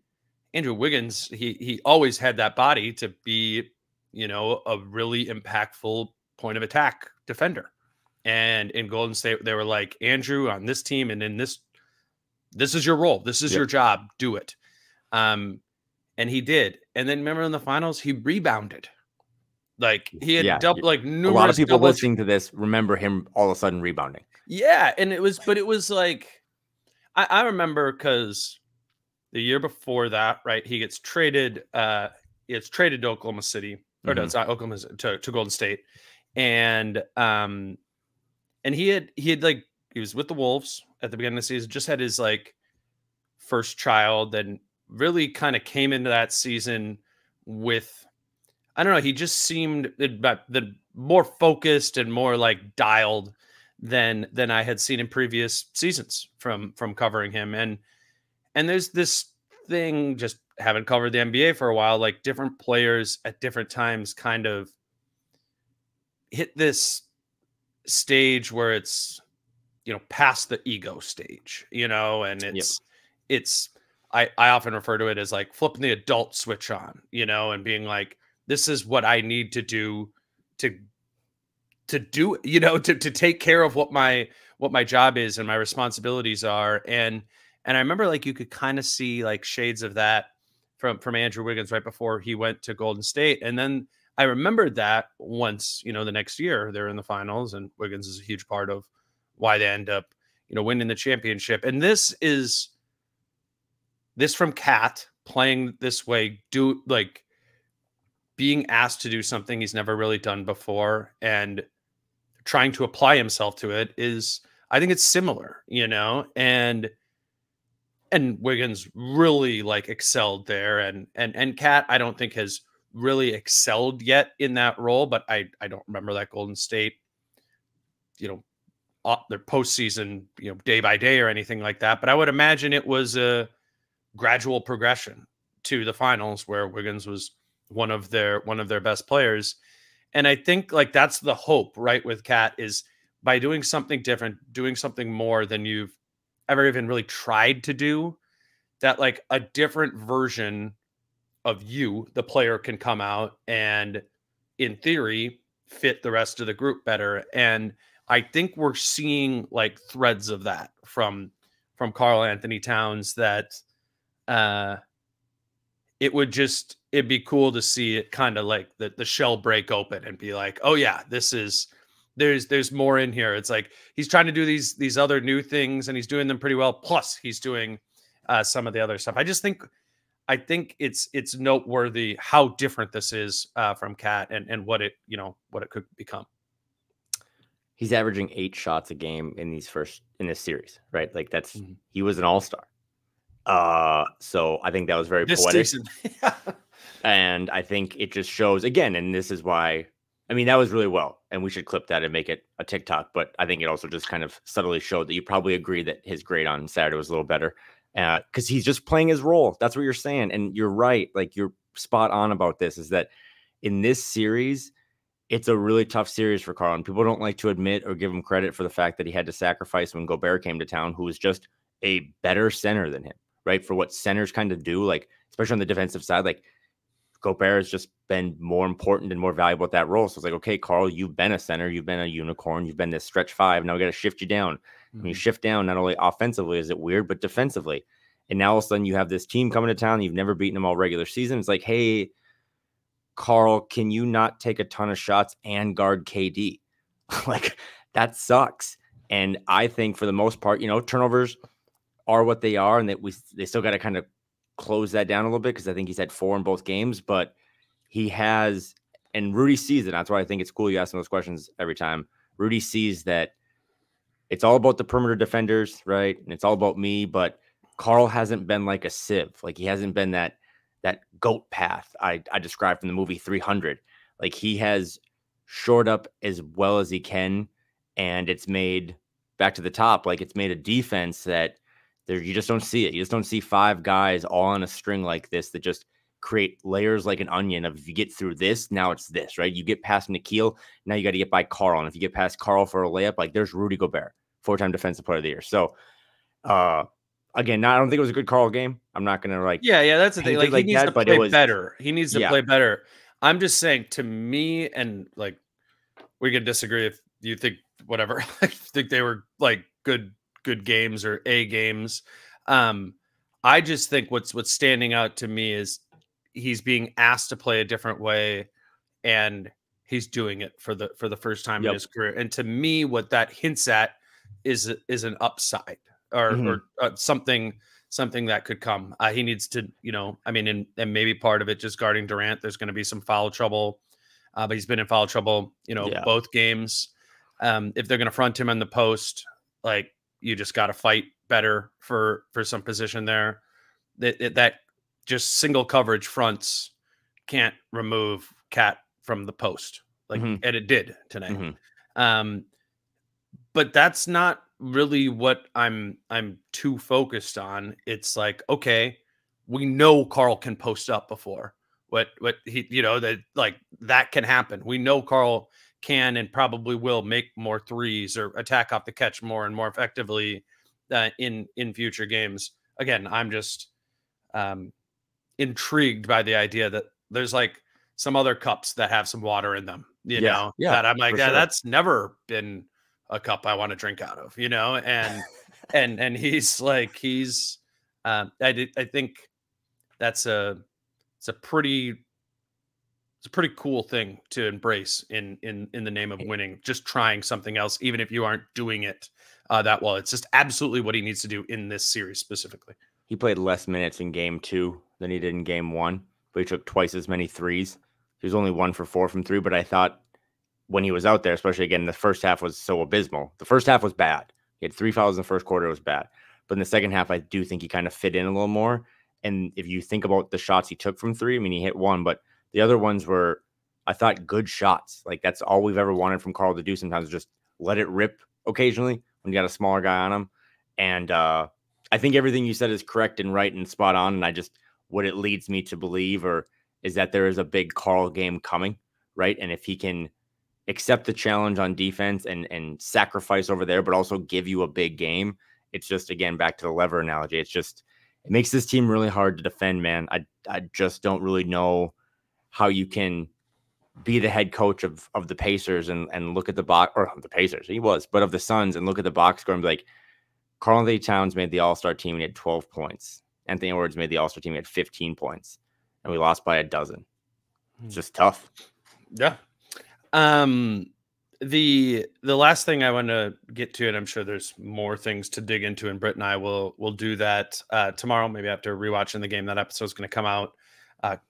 Andrew Wiggins, he always had that body to be, you know, a really impactful point of attack defender. And in Golden State, they were like, Andrew, on this team and in this is your role. This is your job. Do it. And he did. And then remember in the finals, he rebounded. Like he had double, like numerous.
A lot of people listening to this remember him all of a sudden rebounding. Yeah.
And it was like, I remember because the year before that, right, he gets traded. It's traded to Oklahoma City, or no, it's not Oklahoma, to Golden State, and he had like, he was with the Wolves at the beginning of the season, just had his like first child, and really kind of came into that season with, I don't know, he just seemed the more focused and more like dialed than I had seen in previous seasons from covering him. And there's this thing, just haven't covered the NBA for a while, like different players at different times kind of hit this stage where it's, you know, past the ego stage, you know, and it's I often refer to it as like flipping the adult switch on, you know, and being like, this is what I need to do to do, you know, to take care of what my job is and my responsibilities are. And I remember like you could kind of see like shades of that from Andrew Wiggins right before he went to Golden State. And then I remembered that once, you know, the next year they're in the finals, and Wiggins is a huge part of why they end up, you know, winning the championship. And this from Cat playing this way, being asked to do something he's never really done before and trying to apply himself to it is, I think it's similar, you know, and Wiggins really like excelled there, and Cat I don't think has really excelled yet in that role, but I don't remember that Golden State, you know, their postseason, you know, day by day or anything like that. But I would imagine it was a gradual progression to the finals where Wiggins was one of their best players. And I think like that's the hope, right, with Cat, is by doing something different, doing something more than you've ever even really tried to do, that like a different version of you, the player, can come out and in theory fit the rest of the group better. And I think we're seeing like threads of that from Karl Anthony Towns, that it'd be cool to see it kind of like the shell break open and be like, oh yeah, there's more in here. It's like he's trying to do these other new things and he's doing them pretty well. Plus he's doing some of the other stuff. I think it's noteworthy how different this is from Cat and what it could become.
He's averaging 8 shots a game in this series, right? Like he was an all-star. So I think that was very poetic.
Season.
And I think it just shows again, and this is why, I mean, that was really well, and we should clip that and make it a TikTok, but I think it also just kind of subtly showed that you probably agree that his grade on Saturday was a little better because he's just playing his role. That's what you're saying. And you're right. Like, you're spot on about this, is that in this series, it's a really tough series for Karl, and people don't like to admit or give him credit for the fact that he had to sacrifice when Gobert came to town, who was just a better center than him, right? For what centers kind of do, like, especially on the defensive side, like, Gobert has just been more important and more valuable at that role. So it's like, okay, Karl, you've been a center, you've been a unicorn, you've been this stretch 5. Now we got to shift you down. When you shift down, not only offensively is it weird, but defensively. And now all of a sudden you have this team coming to town. You've never beaten them all regular season. It's like, hey, Karl, can you not take a ton of shots and guard KD? Like, that sucks. And I think for the most part, you know, turnovers are what they are, and that they still got to kind of close that down a little bit, because I think he's had 4 in both games, but he has, and Rudy sees it. That's why I think it's cool you ask him those questions every time. Rudy sees that it's all about the perimeter defenders, right? And it's all about me, but Karl hasn't been like a sieve. Like, he hasn't been that goat path I described from the movie 300. Like, he has shored up as well as he can, and it's made, back to the top, like, it's made a defense that you just don't see it. You just don't see 5 guys all on a string like this that just create layers like an onion of, if you get through this, now it's this, right? You get past Nikhil, now you got to get by Karl. And if you get past Karl for a layup, like, there's Rudy Gobert, 4-time defensive player of the year. So, again, I don't think it was a good Karl game. I'm not going to like,
yeah, that's the thing. Like, he needs to play better. He needs to play better. I'm just saying, to me, and like, we could disagree if you think whatever. I think they were like good games or A games. I just think what's standing out to me is he's being asked to play a different way, and he's doing it for the first time in his career. And to me, what that hints at is an upside or something that could come. He needs to, you know, I mean, and maybe part of it just guarding Durant. There's going to be some foul trouble, but he's been in foul trouble, you know, both games. If they're going to front him in the post, like, you just got to fight better for some position there. That just single coverage fronts can't remove Cat from the post, like, and it did tonight. But that's not really what I'm too focused on. It's like, okay, we know Karl can post up before. What he, you know, that can happen. We know Karl can and probably will make more threes or attack off the catch more and more effectively in future games. Again, I'm just intrigued by the idea that there's like some other cups that have some water in them, that I'm like,
sure.
That's never been a cup I want to drink out of, and he's like, I think it's a pretty cool thing to embrace in the name of winning, just trying something else, even if you aren't doing it that well. It's just absolutely what he needs to do in this series specifically.
He played less minutes in game 2 than he did in game 1, but he took twice as many threes. He was only 1 for 4 from 3, but I thought when he was out there, especially again, the first half was so abysmal. The first half was bad. He had 3 fouls in the first quarter. It was bad. But in the second half, I do think he kind of fit in a little more. And if you think about the shots he took from 3, I mean, he hit 1, but the other ones were, I thought, good shots. Like, that's all we've ever wanted from Karl to do sometimes, just let it rip occasionally when you got a smaller guy on him. And I think everything you said is correct and right and spot on. And I just, what it leads me to believe is that there is a big Karl game coming, right? And if he can accept the challenge on defense and sacrifice over there, but also give you a big game, it's just, again, back to the lever analogy. It's just, it makes this team really hard to defend, man. I just don't really know how you can be the head coach of the Pacers and look at the box, or the Pacers, he was, but of the Suns, and look at the box score and be like, Karl-Anthony Towns made the All-Star team and he had 12 points. Anthony Edwards made the All-Star team and had 15 points. And we lost by a dozen. It's just tough.
Yeah. The last thing I want to get to, and I'm sure there's more things to dig into, and Britt and I will do that tomorrow, maybe after rewatching the game. That episode is going to come out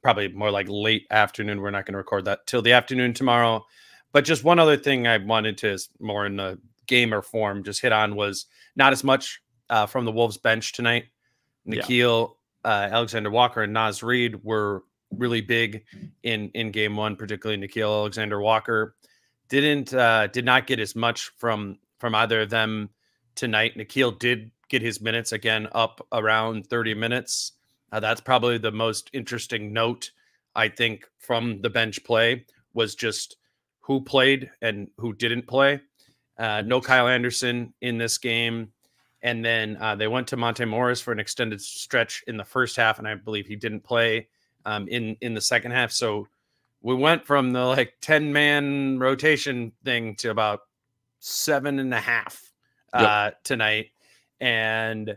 probably more like late afternoon. We're not going to record that till the afternoon tomorrow. But just one other thing I wanted to, more in the gamer form, just hit on was not as much from the Wolves bench tonight. Nickeil, Alexander Walker, and Naz Reid were really big in game 1, particularly Nickeil Alexander Walker. Did not get as much from either of them tonight. Nickeil did get his minutes again up around 30 minutes. That's probably the most interesting note, I think, from the bench play, was just who played and who didn't play. No Kyle Anderson in this game. And then they went to Monte Morris for an extended stretch in the first half, and I believe he didn't play in the second half. So we went from the 10-man rotation thing to about 7.5 tonight. And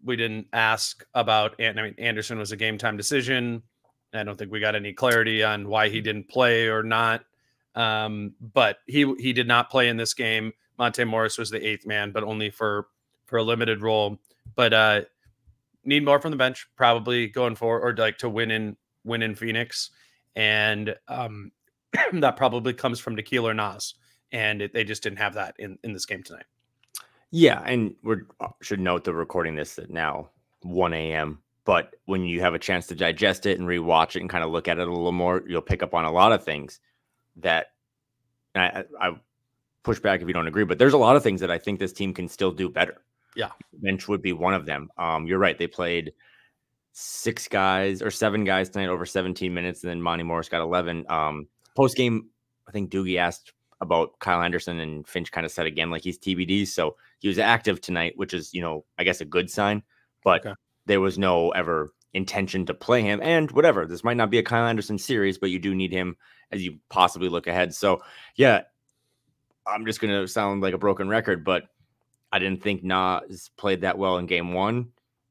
we didn't ask about, Anderson was a game time decision. I don't think we got any clarity on why he didn't play or not. But he did not play in this game. Monte Morris was the 8th man, but only for a limited role. But need more from the bench, probably going forward, or to win in Phoenix. And that probably comes from Nickeil or Naz. And they just didn't have that in this game tonight.
Yeah, and we should note that we're recording this at now 1 a.m. But when you have a chance to digest it and rewatch it and kind of look at it a little more, you'll pick up on a lot of things that I push back if you don't agree. But there's a lot of things that I think this team can still do better.
Yeah,
bench would be one of them. You're right. They played 7 guys tonight over 17 minutes, and then Monte Morris got 11. Post game, I think Doogie asked about Kyle Anderson, and Finch kind of said again like he's TBD. So he was active tonight, which is, I guess a good sign. But there was no ever intention to play him. And whatever, this might not be a Kyle Anderson series, but you do need him as you possibly look ahead. So yeah, I'm just going to sound like a broken record, but I didn't think Naz played that well in game 1.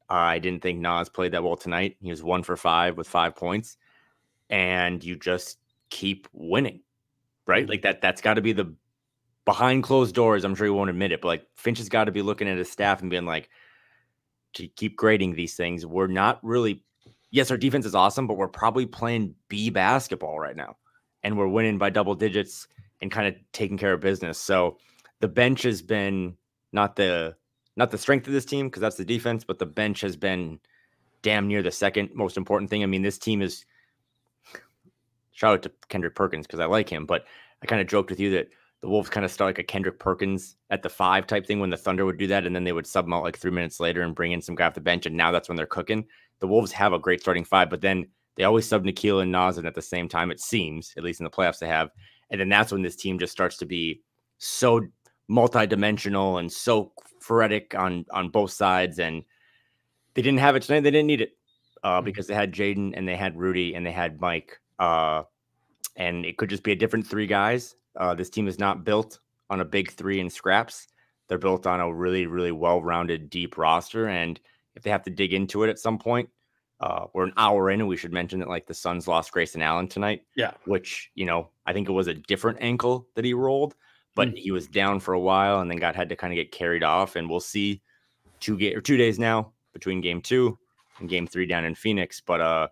I didn't think Naz played that well tonight. He was 1 for 5 with 5 points, and you just keep winning, right? Like that's got to be the behind closed doors. I'm sure he won't admit it, but Finch has got to be looking at his staff and being like, to keep grading these things. We're not really, yes, our defense is awesome, but we're probably playing B basketball right now, and we're winning by double digits and kind of taking care of business. So the bench has been not the strength of this team, because that's the defense, but the bench has been damn near the second most important thing. I mean, this team is, shout out to Kendrick Perkins because I like him, but I kind of joked with you that the Wolves kind of start like a Kendrick Perkins at the 5 type thing when the Thunder would do that, and then they would sub him out 3 minutes later and bring in some guy off the bench, and now that's when they're cooking. The Wolves have a great starting 5, but then they always sub Nickeil and Naz in at the same time, it seems, at least in the playoffs they have. And then that's when this team just starts to be so multi-dimensional and so frenetic on both sides, and they didn't have it tonight. They didn't need it. because they had Jaden and they had Rudy and they had Mike. And it could just be a different three guys. This team is not built on a big three and scraps. They're built on a really, really well-rounded, deep roster. And if they have to dig into it at some point, we're an hour in, and we should mention that like the Suns lost Grayson Allen tonight.
Yeah.
Which, I think it was a different ankle that he rolled, but he was down for a while and then had to kind of get carried off. And we'll see 2 days now between game 2 and game 3 down in Phoenix. But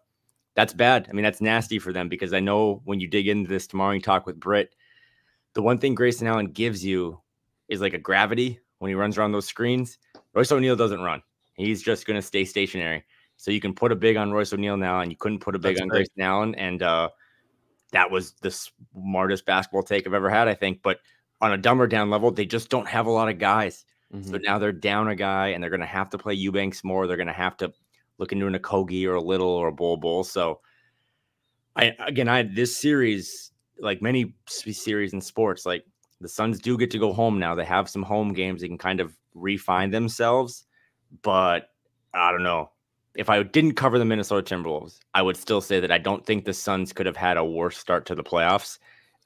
that's bad. I mean, that's nasty for them, because I know when you dig into this tomorrow, you talk with Britt, the one thing Grayson Allen gives you is like a gravity when he runs around those screens. Royce O'Neal doesn't run. He's just going to stay stationary. So you can put a big on Royce O'Neal now, and you couldn't put a big on Grayson Allen. And that was the smartest basketball take I've ever had, I think. But on a dumber down level, they just don't have a lot of guys. So now they're down a guy, and they're going to have to play Eubanks more. They're going to have to look into an Okogie or a Little or a Bull. So this series, like many series in sports, like the Suns do get to go home now. They have some home games. They can kind of refine themselves. But I don't know. If I didn't cover the Minnesota Timberwolves, I would still say that I don't think the Suns could have had a worse start to the playoffs.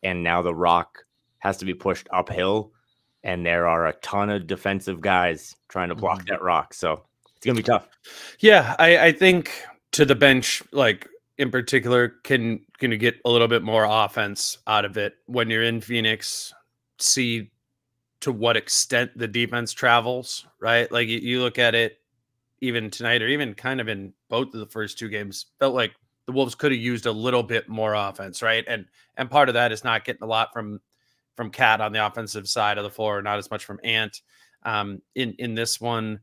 And now the rock has to be pushed uphill. And there are a ton of defensive guys trying to block that rock. So it's going to be tough.
Yeah, I think to the bench, like in particular, can you get a little bit more offense out of it when you're in Phoenix? See to what extent the defense travels, right? Like you look at it even tonight, or even kind of in both of the first 2 games, felt like the Wolves could have used a little bit more offense, right? And part of that is not getting a lot from Cat on the offensive side of the floor, not as much from Ant. In this one,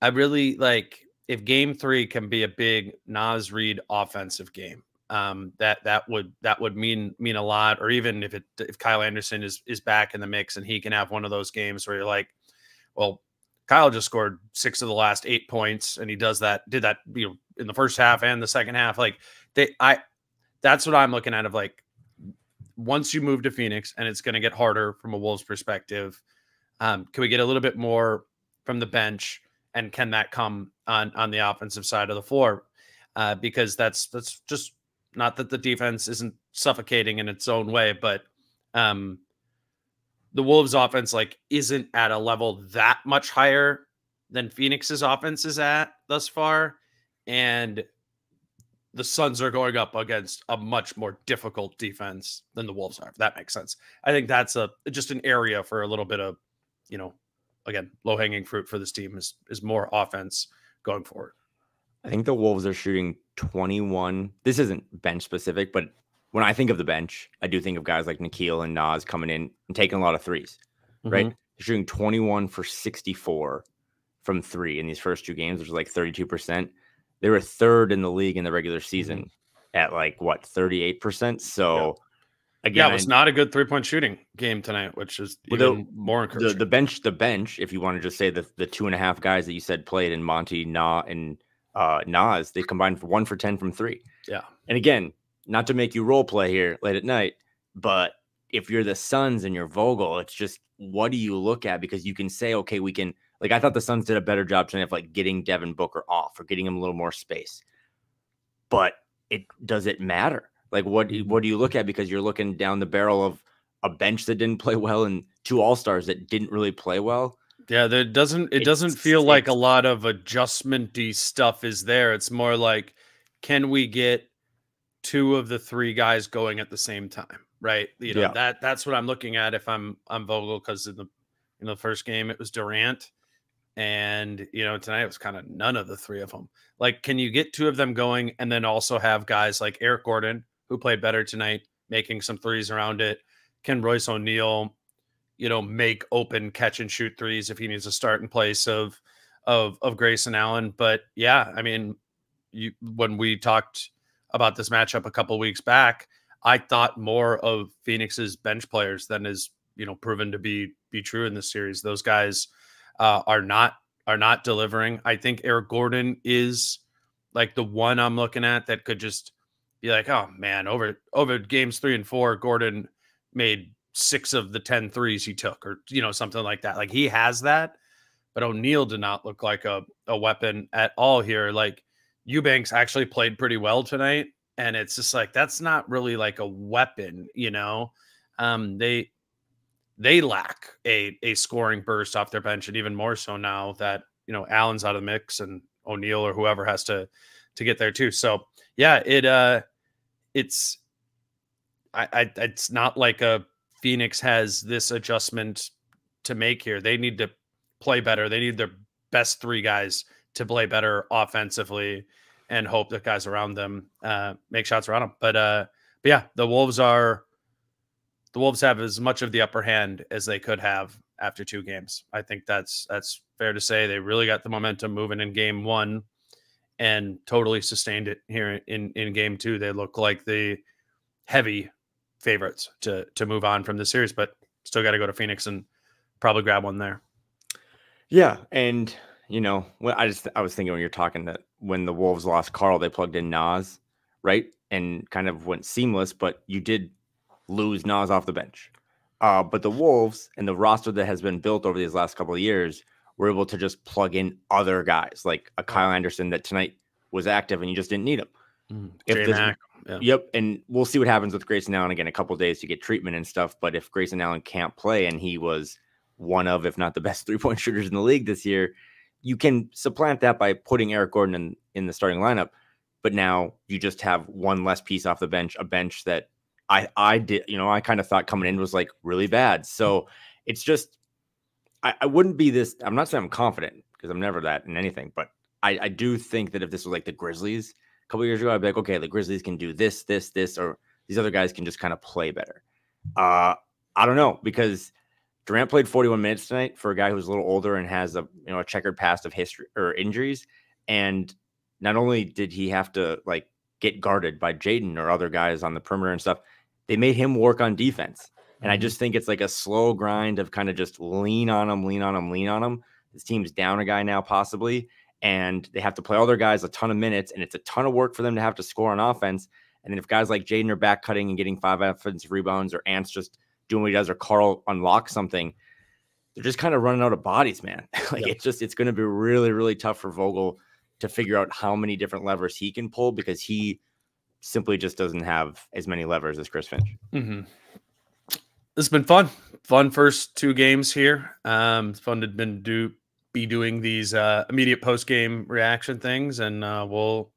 I really like if game 3 can be a big Naz Reid offensive game. That would mean a lot. Or even if Kyle Anderson is back in the mix and he can have one of those games where you're like, well, Kyle just scored 6 of the last 8 points, and he did that in the first half and the second half. Like that's what I'm looking at, of like, once you move to Phoenix, and it's going to get harder from a Wolves perspective, can we get a little bit more from the bench, and can that come on the offensive side of the floor? Because that's just not that the defense isn't suffocating in its own way, but the Wolves offense isn't at a level that much higher than Phoenix's offense is at thus far. And the Suns are going up against a much more difficult defense than the Wolves are, if that makes sense. I think that's just an area for a little bit of, again, low-hanging fruit for this team is more offense going forward.
I think the Wolves are shooting 21. This isn't bench specific, but when I think of the bench, I do think of guys like Nikhil and Naz coming in and taking a lot of threes, right? They're shooting 21 for 64 from 3 in these first 2 games, which is like 32%. They were 3rd in the league in the regular season at 38%. So again,
it was not a good 3-point shooting game tonight, which is even more encouraging.
The bench, if you want to just say the 2.5 guys that you said played in Monty, and Naz, they combined for 1 for 10 from 3.
Yeah. And
again, not to make you role play here late at night, but if you're the Suns and you're Vogel, it's just, what do you look at? Because you can say, okay, we can, I thought the Suns did a better job tonight of getting Devin Booker off or getting him a little more space. But does it matter? What do you look at? Because you're looking down the barrel of a bench that didn't play well and 2 All-Stars that didn't really play well.
Yeah, it doesn't feel like a lot of adjustment-y stuff is there. It's more like, can we get 2 of the 3 guys going at the same time, right? That's what I'm looking at if I'm Vogel, because in the first game it was Durant, and tonight it was kind of none of the 3 of them. Can you get 2 of them going, and then also have guys like Eric Gordon, who played better tonight, making some threes around it? Can Royce O'Neal, make open catch and shoot threes if he needs to start in place of Grayson Allen? But yeah, I mean, when we talked about this matchup a couple weeks back, I thought more of Phoenix's bench players than is proven to be true in this series. Those guys are not delivering. I think Eric Gordon is the one I'm looking at that could just be like, oh man, over games 3 and 4, Gordon made 6 of the 10 threes he took, or something like that. He has that, but O'Neal did not look like a weapon at all here. Eubanks actually played pretty well tonight. And it's just like, that's not really like a weapon, you know? They lack a scoring burst off their bench, and even more so now that, you know, Allen's out of the mix and O'Neal or whoever has to get there too. So yeah, it's not like a Phoenix has this adjustment to make here. They need to play better. They need their best 3 guys to play better offensively and hope that guys around them make shots around them. But yeah, the Wolves have as much of the upper hand as they could have after 2 games. I think that's fair to say. They really got the momentum moving in game 1 and totally sustained it here in game 2. They look like the heavy favorites to move on from the series, but still got to go to Phoenix and probably grab one there.
Yeah, and you know, I was thinking when you're talking that when the Wolves lost Carl, they plugged in Nas, right? And kind of went seamless, but you did lose Nas off the bench. But the Wolves and the roster that has been built over these last couple of years were able to just plug in other guys, like a Kyle Anderson that tonight was active and you just didn't need him.
Yeah.
Yep, and we'll see what happens with Grayson Allen again, a couple of days to get treatment and stuff. But if Grayson Allen can't play, and he was one of, if not the best 3-point shooters in the league this year, you can supplant that by putting Eric Gordon in the starting lineup. But now you just have one less piece off the bench, a bench that I did, you know, I kind of thought coming in was like really bad. So it's just, I wouldn't be this, I'm not saying I'm confident because I'm never that in anything, but I do think that if this was like the Grizzlies a couple of years ago, I'd be like, okay, the Grizzlies can do this, or these other guys can just kind of play better. I don't know, because Durant played 41 minutes tonight for a guy who's a little older and has a checkered past of history or injuries. And not only did he have to like get guarded by Jaden or other guys on the perimeter and stuff, they made him work on defense. And I just think it's like a slow grind of kind of just lean on him. This team's down a guy now, possibly, and they have to play all their guys a ton of minutes, and it's a ton of work for them to have to score on offense. And then if guys like Jaden are back cutting and getting 5 offensive rebounds, or Ant's just doing what he does, or Carl unlocks something, they're just kind of running out of bodies, man. It's going to be really, really tough for Vogel to figure out how many different levers he can pull, because he simply just doesn't have as many levers as Chris Finch.
Mm-hmm. This has been fun first 2 games here. It's fun to be doing these immediate post-game reaction things, and we'll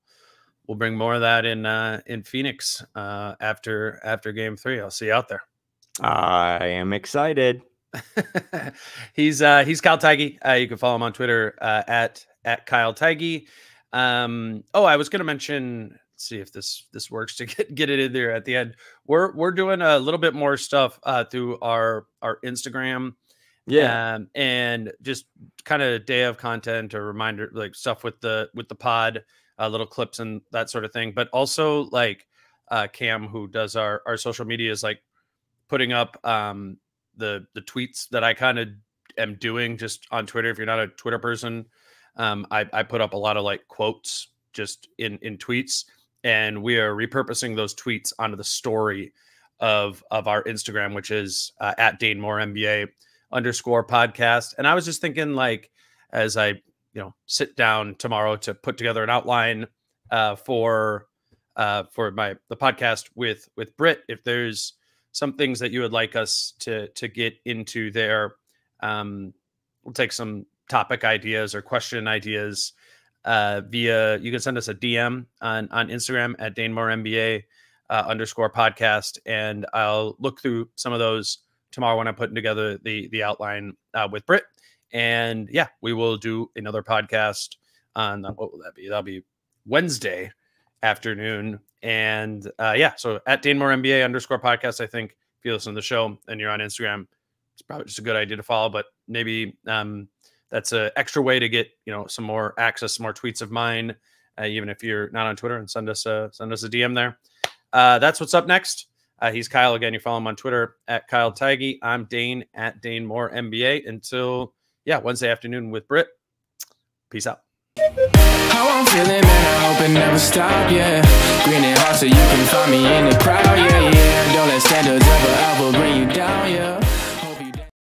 bring more of that in Phoenix after game 3. I'll see you out there.
I am excited.
He's Kyle Theige. You can follow him on Twitter at Kyle Theige. I was going to mention, let's see if this works to get it in there at the end. We're doing a little bit more stuff through our Instagram. Yeah. And just kind of day of content or reminder, like stuff with the pod, little clips and that sort of thing. But also like Cam, who does our social media, is like putting up the tweets that I kind of am doing just on Twitter. If you're not a Twitter person, I put up a lot of like quotes just in tweets, and we are repurposing those tweets onto the story of our Instagram, which is at DaneMooreProductions_podcast. And I was just thinking, like, as I sit down tomorrow to put together an outline for the podcast with Britt, if there's some things that you would like us to get into there, we'll take some topic ideas or question ideas via, you can send us a DM on Instagram at DaneMooreNBA_podcast, and I'll look through some of those tomorrow when I'm putting together the outline with Britt. And yeah, we will do another podcast on, what will that be? That'll be Wednesday afternoon. And so at DaneMooreNBA_podcast, I think if you listen to the show and you're on Instagram, it's probably just a good idea to follow, but maybe that's an extra way to get, some more access, some more tweets of mine, even if you're not on Twitter, and send us a DM there. That's what's up next. He's Kyle. Again, you follow him on Twitter at Kyle Theige. I'm Dane at DaneMooreNBA. Until Wednesday afternoon with Britt. Peace out.
How I'm feeling, man, I hope it never stop, yeah. Green and hot so you can find me in the crowd, yeah. Don't let standards ever bring you down, yeah.